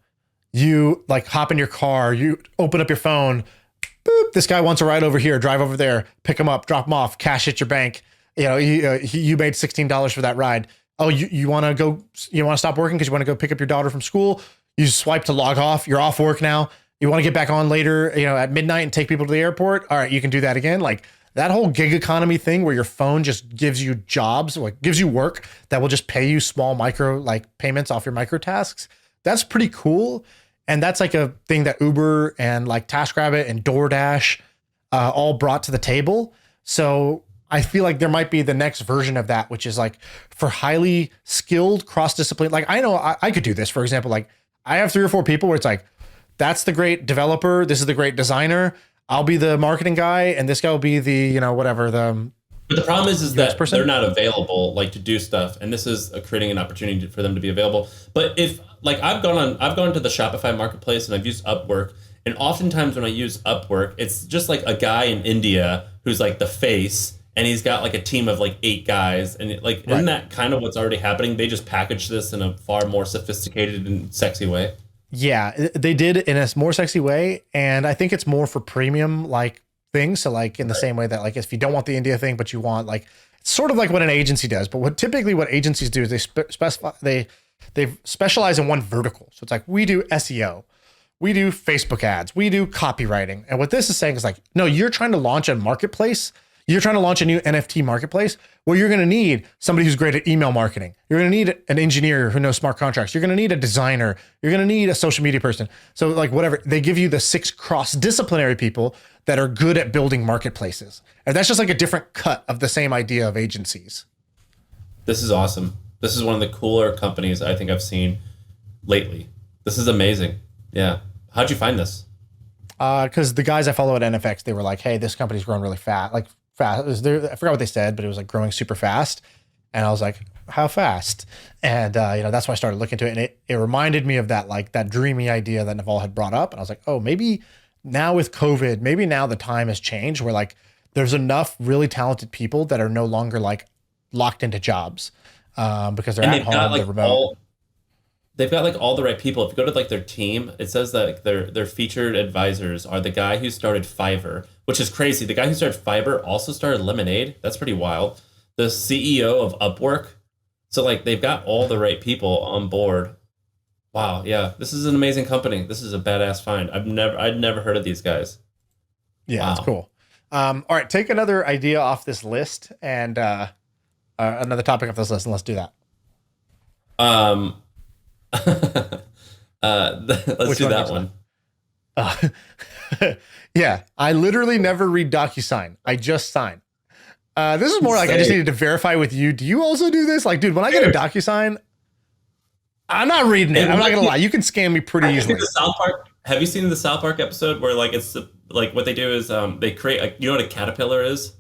you like hop in your car, you open up your phone, boop, this guy wants a ride over here, drive over there, pick him up, drop him off, cash at your bank. You made $16 for that ride. Oh, you want to stop working because you want to go pick up your daughter from school. You swipe to log off. You're off work now. You want to get back on later, at midnight and take people to the airport. All right, you can do that again. Like that whole gig economy thing where your phone just gives you jobs, like gives you work that will just pay you small micro like payments off your micro tasks. That's pretty cool. And that's like a thing that Uber and like TaskRabbit and DoorDash all brought to the table. So I feel like there might be the next version of that, which is like for highly skilled cross-discipline. Like I know I could do this, for example, like I have 3 or 4 people where it's like, that's the great developer. This is the great designer. I'll be the marketing guy. And this guy will be the, whatever the. But the problem is that they're not available like to do stuff. And this is creating an opportunity for them to be available. But if like I've gone to the Shopify marketplace and I've used Upwork. And oftentimes when I use Upwork, it's just like a guy in India who's like the face. And he's got like a team of like 8 guys. And isn't that kind of what's already happening? They just package this in a far more sophisticated and sexy way. Yeah, they did in a more sexy way. And I think it's more for premium like things. So like in the same way that like if you don't want the India thing, but you want like it's sort of like what an agency does. But what agencies do is they specialize in one vertical. So it's like we do SEO, we do Facebook ads, we do copywriting. And what this is saying is like, no, you're trying to launch a marketplace. You're trying to launch a new NFT marketplace where you're going to need somebody who's great at email marketing. You're going to need an engineer who knows smart contracts. You're going to need a designer. You're going to need a social media person. So like whatever, they give you the 6 cross-disciplinary people that are good at building marketplaces. And that's just like a different cut of the same idea of agencies. This is awesome. This is one of the cooler companies I think I've seen lately. This is amazing. Yeah. How'd you find this? Because the guys I follow at NFX, they were like, hey, this company's growing really fast. Like, fast. I forgot what they said, but it was like growing super fast. And I was like, how fast? And, that's why I started looking into it. And it reminded me of that dreamy idea that Naval had brought up. And I was like, oh, maybe now with COVID, maybe now the time has changed where like there's enough really talented people that are no longer like locked into jobs because they're at home, they're remote. They've got like all the right people. If you go to like their team, it says that their featured advisors are the guy who started Fiverr, which is crazy. The guy who started Fiverr also started Lemonade. That's pretty wild. The CEO of Upwork. So like they've got all the right people on board. Wow, yeah. This is an amazing company. This is a badass find. I'd never heard of these guys. Yeah, wow. That's cool. All right, take another idea off this list and another topic off this list, and let's do that. Let's do that one. Yeah, I literally never read Docusign. I just sign. This is more like I just needed to verify with you. Do you also do this? Like, dude, when I get a Docusign, I'm not reading it. I'm not gonna lie. You can scam me pretty easily. Have you seen the South Park episode where like it's like what they do is they create you know what a caterpillar is?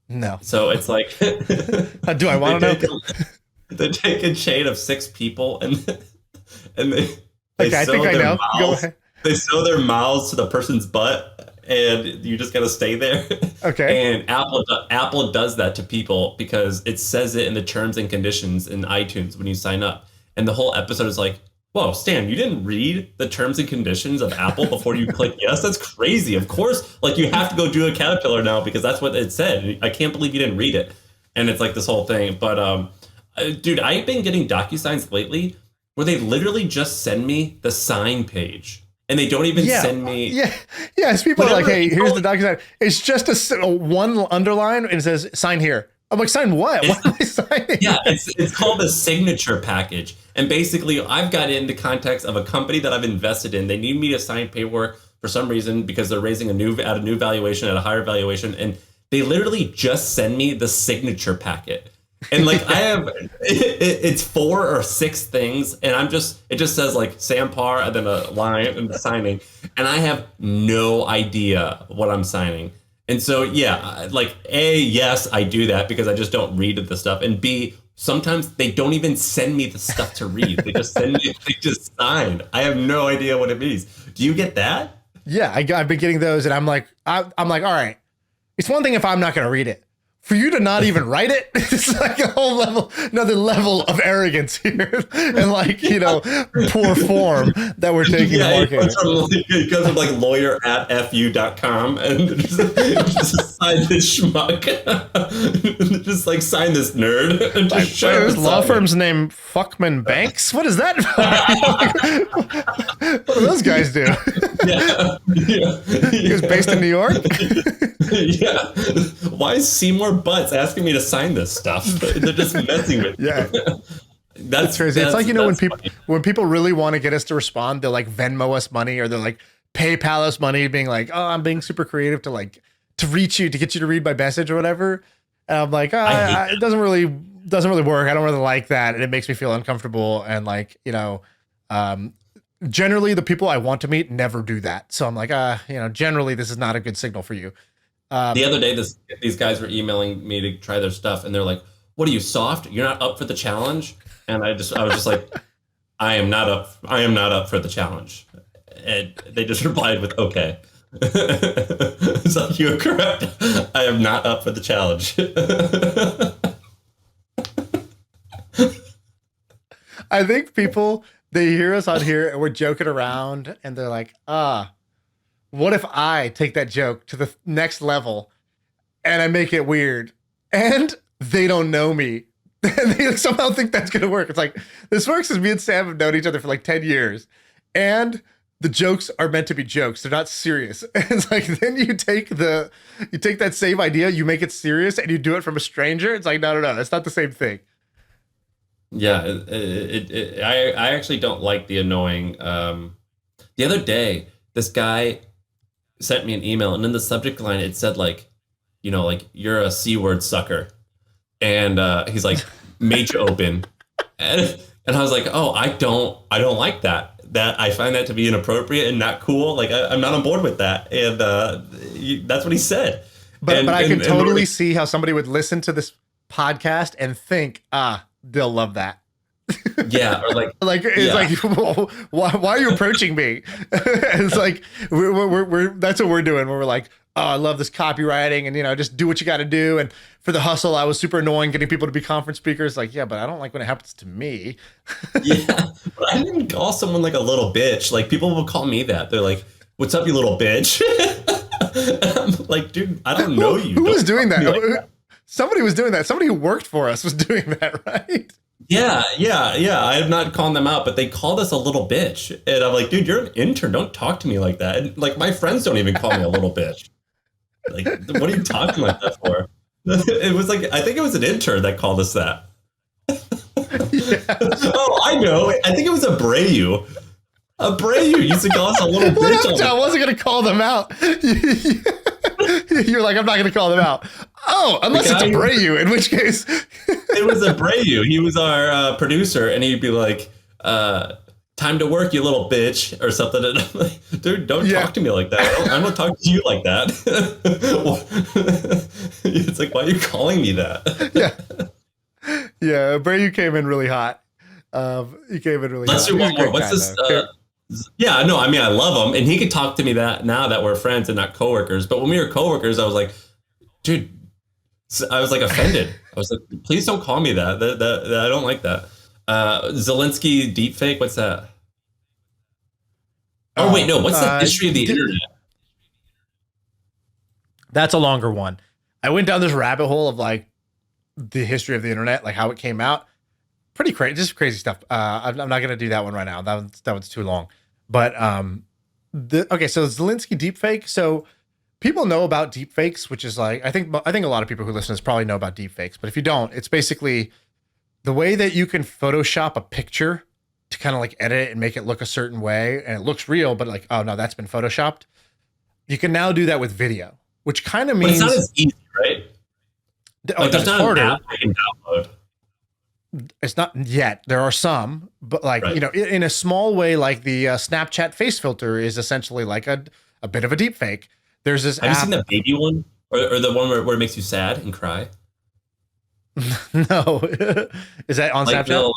No. So it's like do I want to know? They take a chain of 6 people and they okay, I think I know. Go ahead. They sew their mouths to the person's butt, and you just gotta stay there. Okay. And Apple does that to people because it says it in the terms and conditions in iTunes when you sign up. And the whole episode is like, whoa, Stan, you didn't read the terms and conditions of Apple before you click yes? That's crazy. Of course, like you have to go do a caterpillar now because that's what it said. I can't believe you didn't read it. And it's like this whole thing. But dude, I've been getting DocuSigns lately where they literally just send me the sign page. and they don't even send me. Yes, people are like, hey, here's the Docusign. It's just a one underline and it says sign here. I'm like, sign what? What am I signing? Yeah, it's called a signature package. And basically, I've got it in the context of a company that I've invested in. They need me to sign paperwork for some reason because they're raising a new valuation at a higher valuation. And they literally just send me the signature packet. And like I have, it's 4 or 6 things, and it just says like Sam Parr and then a line and signing, and I have no idea what I'm signing. And so like A, yes, I do that because I just don't read the stuff, and B, sometimes they don't even send me the stuff to read. They just send me, they just sign. I have no idea what it means. Do you get that? Yeah, I've been getting those, and I'm like, all right. It's one thing if I'm not going to read it. For you to not even write it, it's like another level of arrogance here, and like poor form that we're taking to market. It goes from like lawyer@fu.com and just sign this schmuck, just like sign this nerd. And just his law firm's name Fuckman Banks. What is that? What do those guys do? He was based in New York. Yeah. Why is Seymour Butts asking me to sign this stuff? They're just messing with me. Yeah. That's crazy. It's like, when people really want to get us to respond, they'll like Venmo us money, or they're like PayPal us money, being like, oh, I'm being super creative to reach you, to get you to read my message or whatever. And I'm like, it doesn't really work. I don't really like that. And it makes me feel uncomfortable. And like, generally the people I want to meet never do that. So I'm like, generally this is not a good signal for you. The other day, these guys were emailing me to try their stuff, and they're like, "What are you, soft? You're not up for the challenge?" And I was just like, "I am not up for the challenge." And they just replied with, "Okay." So you're correct. I am not up for the challenge. I think people, they hear us on here and we're joking around, and they're like, what if I take that joke to the next level and I make it weird and they don't know me and they somehow think that's going to work? It's like, this works as me and Sam have known each other for like 10 years and the jokes are meant to be jokes. They're not serious. And it's like, then you take that same idea, you make it serious and you do it from a stranger. It's like, no, that's not the same thing. Yeah. I actually don't like the annoying. The other day, this guy sent me an email, and in the subject line it said like you're a C-word sucker, and he's like made you open, and I was like, oh, I don't like that I find that to be inappropriate and not cool. Like I'm not on board with that, and that's what he said. But I can totally see how somebody would listen to this podcast and think, they'll love that. Yeah, or like it's like, well, why are you approaching me? It's like we're that's what we're doing. Where we're like, oh, I love this copywriting, and just do what you got to do. And for the hustle, I was super annoying getting people to be conference speakers. Like, yeah, but I don't like when it happens to me. Yeah, but I didn't call someone like a little bitch. Like people will call me that. They're like, "What's up, you little bitch?" And I'm like, dude, I don't know you. Who was doing that? Like, somebody was doing that. Somebody who worked for us was doing that, right? Yeah. I am not calling them out, but they called us a little bitch. And I'm like, dude, you're an intern. Don't talk to me like that. And like, my friends don't even call me a little bitch. Like, what are you talking like that for? It was like, I think it was an intern that called us that. Yeah. Oh, I know. I think it was Abreu. Abreu used to call us a little bitch. I wasn't going to call them out. You're like, I'm not going to call them out. Oh, unless it's Abreu, in which case. It was Abreu. He was our producer, and he'd be like, time to work, you little bitch, or something. And I'm like, dude, don't talk to me like that. I don't talk to you like that. It's like, why are you calling me that? Yeah, Abreu came in really hot. He came in really hot. Let's do one more. What's this? Yeah, no, I mean, I love him, and he could talk to me that now that we're friends and not coworkers. But when we were coworkers, I was like, dude, I was like offended. I was like, please don't call me that. That I don't like that. Zelensky deepfake. What's that? Oh wait, no. What's the history of the internet? That's a longer one. I went down this rabbit hole of like the history of the internet, like how it came out. Pretty crazy, just crazy stuff. I'm not gonna do that one right now. That one's too long. But Okay, so Zelensky deepfake. So people know about deepfakes, which is like I think a lot of people who listen to this probably know about deepfakes. But if you don't, it's basically the way that you can Photoshop a picture to kind of like edit it and make it look a certain way, and it looks real, but like, oh no, that's been photoshopped. You can now do that with video, which kind of means but it's not as easy, right? Oh, like there's not harder. an app I can download. It's not yet. There are some, but like, Right. you know, in a small way, like the Snapchat face filter is essentially like a bit of a deep fake. There's this Have you app. seen the baby one? Or the one where it makes you sad and cry? No. Is that on Like Snapchat?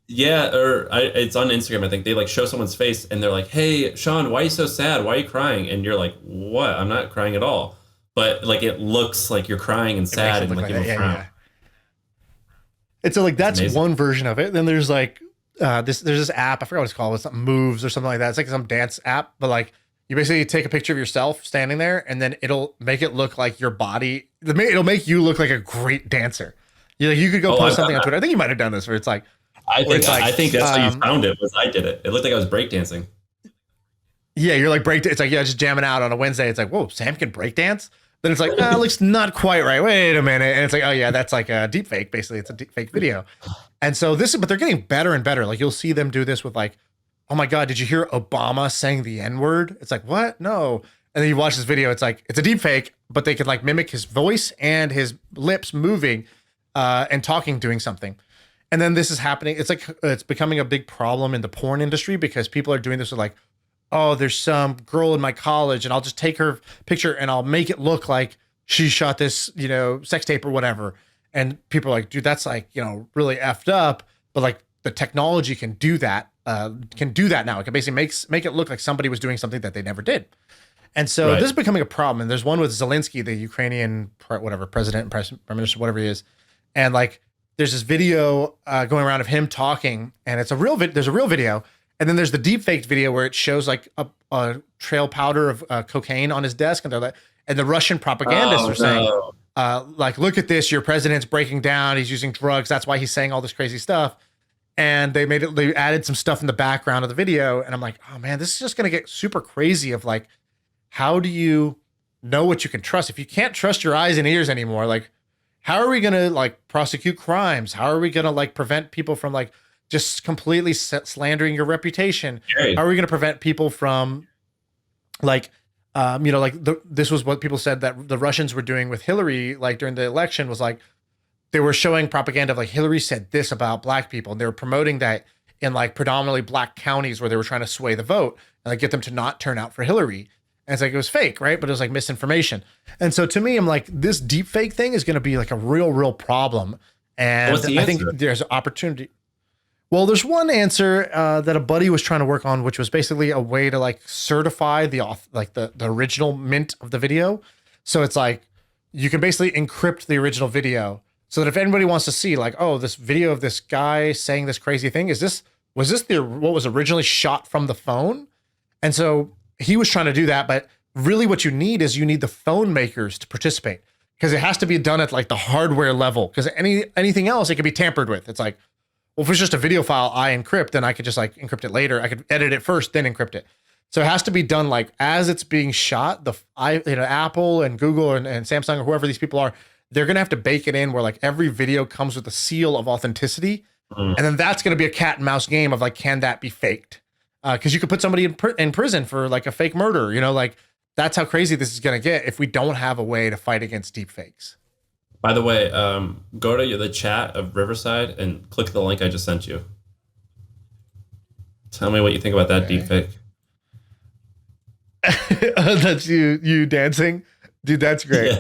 yeah, it's on Instagram, I think. They like show someone's face and they're like, hey, Shaan, why are you so sad? Why are you crying? And you're like, what? I'm not crying at all. But like it looks like you're crying and sad and like you have a frown. And so like that's amazing. one version of it. Then there's like there's this app, I forgot what it's called, it's something Moves or something like that. It's like some dance app, but like you basically take a picture of yourself standing there and then it'll make it look like your body, it'll make you look like a great dancer. You could go post something on Twitter. I think you might have done this where it's like I think that's how you found it, was I did it. It looked like I was breakdancing. Yeah, you're like it's like, yeah, just jamming out on a Wednesday. It's like, whoa, Sam can breakdance? Then it's like, it looks not quite right. Wait a minute. And it's like, oh yeah, that's like a deep fake. Basically, it's a deep fake video. And so but they're getting better and better. Like you'll see them do this with like, oh my God, did you hear Obama saying the N-word? It's like, what? No. And then you watch this video, it's like, it's a deep fake, but they can like mimic his voice and his lips moving and talking, doing something. And then this is happening. It's like, it's becoming a big problem in the porn industry because people are doing this with like, oh, there's some girl in my college and I'll just take her picture and I'll make it look like she shot this, you know, sex tape or whatever. And people are like, dude, that's like, you know, really effed up. But like the technology can do that now. It can basically make it look like somebody was doing something that they never did. And so this is becoming a problem. And there's one with Zelensky, the Ukrainian, president, prime minister, whatever he is. And like, there's this video going around of him talking and it's there's a real video. And then there's the deepfaked video where it shows like a trail powder of cocaine on his desk, and they're like, and the Russian propagandists are saying, like, look at this, your president's breaking down, he's using drugs, that's why he's saying all this crazy stuff. And they added some stuff in the background of the video, and I'm like, oh man, this is just gonna get super crazy. Of like, how do you know what you can trust if you can't trust your eyes and ears anymore? Like, how are we gonna like prosecute crimes? How are we gonna like prevent people from like just completely slandering your reputation? How are we going to prevent people from like, you know, like this was what people said that the Russians were doing with Hillary, like during the election, was like, they were showing propaganda of like, Hillary said this about black people. And they were promoting that in like predominantly black counties where they were trying to sway the vote and like get them to not turn out for Hillary. And it's like, it was fake, right? But it was like misinformation. And so to me, I'm like, this deep fake thing is going to be like a real problem. And I think there's opportunity. Well, there's one answer that a buddy was trying to work on, which was basically a way to like certify the original mint of the video. So it's like you can basically encrypt the original video so that if anybody wants to see like, oh, this video of this guy saying this crazy thing, was this what was originally shot from the phone? And so he was trying to do that, but really what you need the phone makers to participate, because it has to be done at like the hardware level, because anything else, it can be tampered with. It's like, well, if it's just a video file I encrypt, then I could just like encrypt it later. I could edit it first, then encrypt it. So it has to be done like as it's being shot. Apple and Google and Samsung or whoever these people are, they're gonna have to bake it in where like every video comes with a seal of authenticity, and then that's gonna be a cat and mouse game of like, can that be faked? Because you could put somebody in prison for like a fake murder. You know, like that's how crazy this is gonna get if we don't have a way to fight against deep fakes. By the way, go to the chat of Riverside and click the link I just sent you. Tell me what you think about that deepfake. That's you dancing, dude. That's great.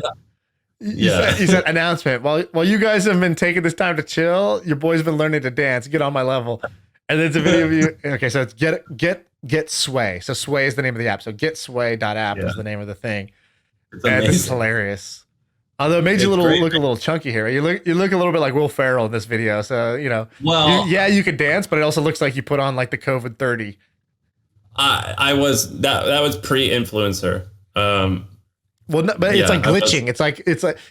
Yeah. You said announcement. While you guys have been taking this time to chill, your boy's been learning to dance. Get on my level. And then it's a video of you. Okay, so it's get Sway. So Sway is the name of the app. So getsway.app is the name of the thing. And this is hilarious. Although it made you look a little chunky here. You look a little bit like Will Ferrell in this video. So, you know, you could dance, but it also looks like you put on like the COVID 30. That was pre-influencer. Well, no, but it's like glitching.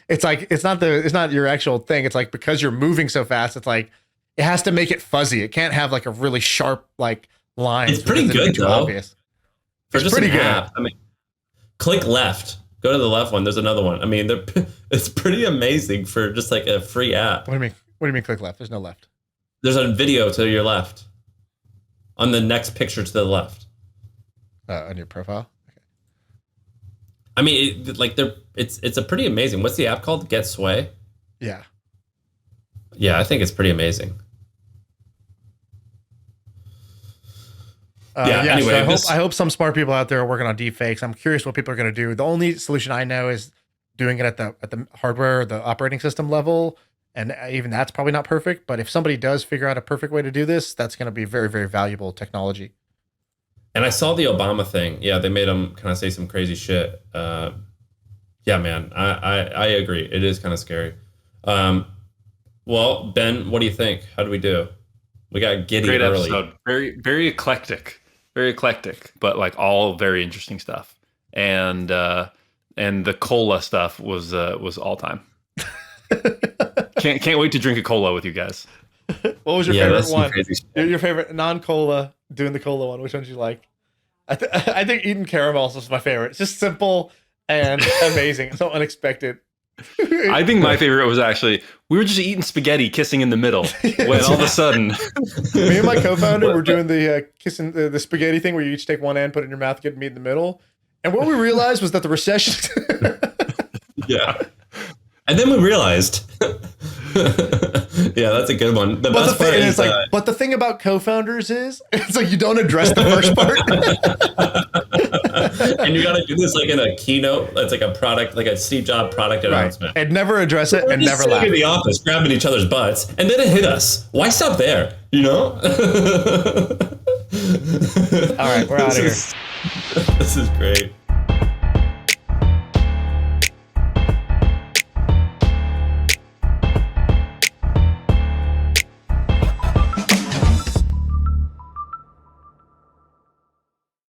It's not your actual thing. It's like, because you're moving so fast, it's like, it has to make it fuzzy. It can't have like a really sharp like line. It's pretty good though. Obvious. It's pretty good. App. I mean, click left. Go to the left one. There's another one. I mean, it's pretty amazing for just like a free app. What do you mean? What do you mean click left? There's no left. There's a video to your left. On the next picture to the left. On your profile. Okay. I mean, it's a pretty amazing. What's the app called? Get Sway. Yeah. Yeah, I think it's pretty amazing. Anyway, so I hope some smart people out there are working on deepfakes. I'm curious what people are going to do. The only solution I know is doing it at the hardware, the operating system level, and even that's probably not perfect. But if somebody does figure out a perfect way to do this, that's going to be very, very valuable technology. And I saw the Obama thing. Yeah, they made him kind of say some crazy shit. Yeah, man, I agree. It is kind of scary. Well, Ben, what do you think? How do we do? We got giddy Great early. Episode. Very, very eclectic. Very eclectic, but like all very interesting stuff. And the cola stuff was all time. Can't wait to drink a cola with you guys. What was your favorite one? Your favorite non-cola, doing the cola one. Which one did you like? I think eating caramels was my favorite. It's just simple and amazing. So unexpected. I think my favorite was actually, we were just eating spaghetti, kissing in the middle, when all of a sudden me and my co-founder were doing the kissing the spaghetti thing where you each take one end, put it in your mouth, get meat in the middle. And what we realized was that the recession yeah. And then we realized yeah, that's a good one. The best part is but the thing about co-founders is it's like you don't address the first part. And you got to do this like in a keynote. That's like a product, like a Steve Jobs product announcement. And never address it and never laugh. In the office, grabbing each other's butts, and then it hit us. Why stop there? You know? All right, we're out of here. This is great.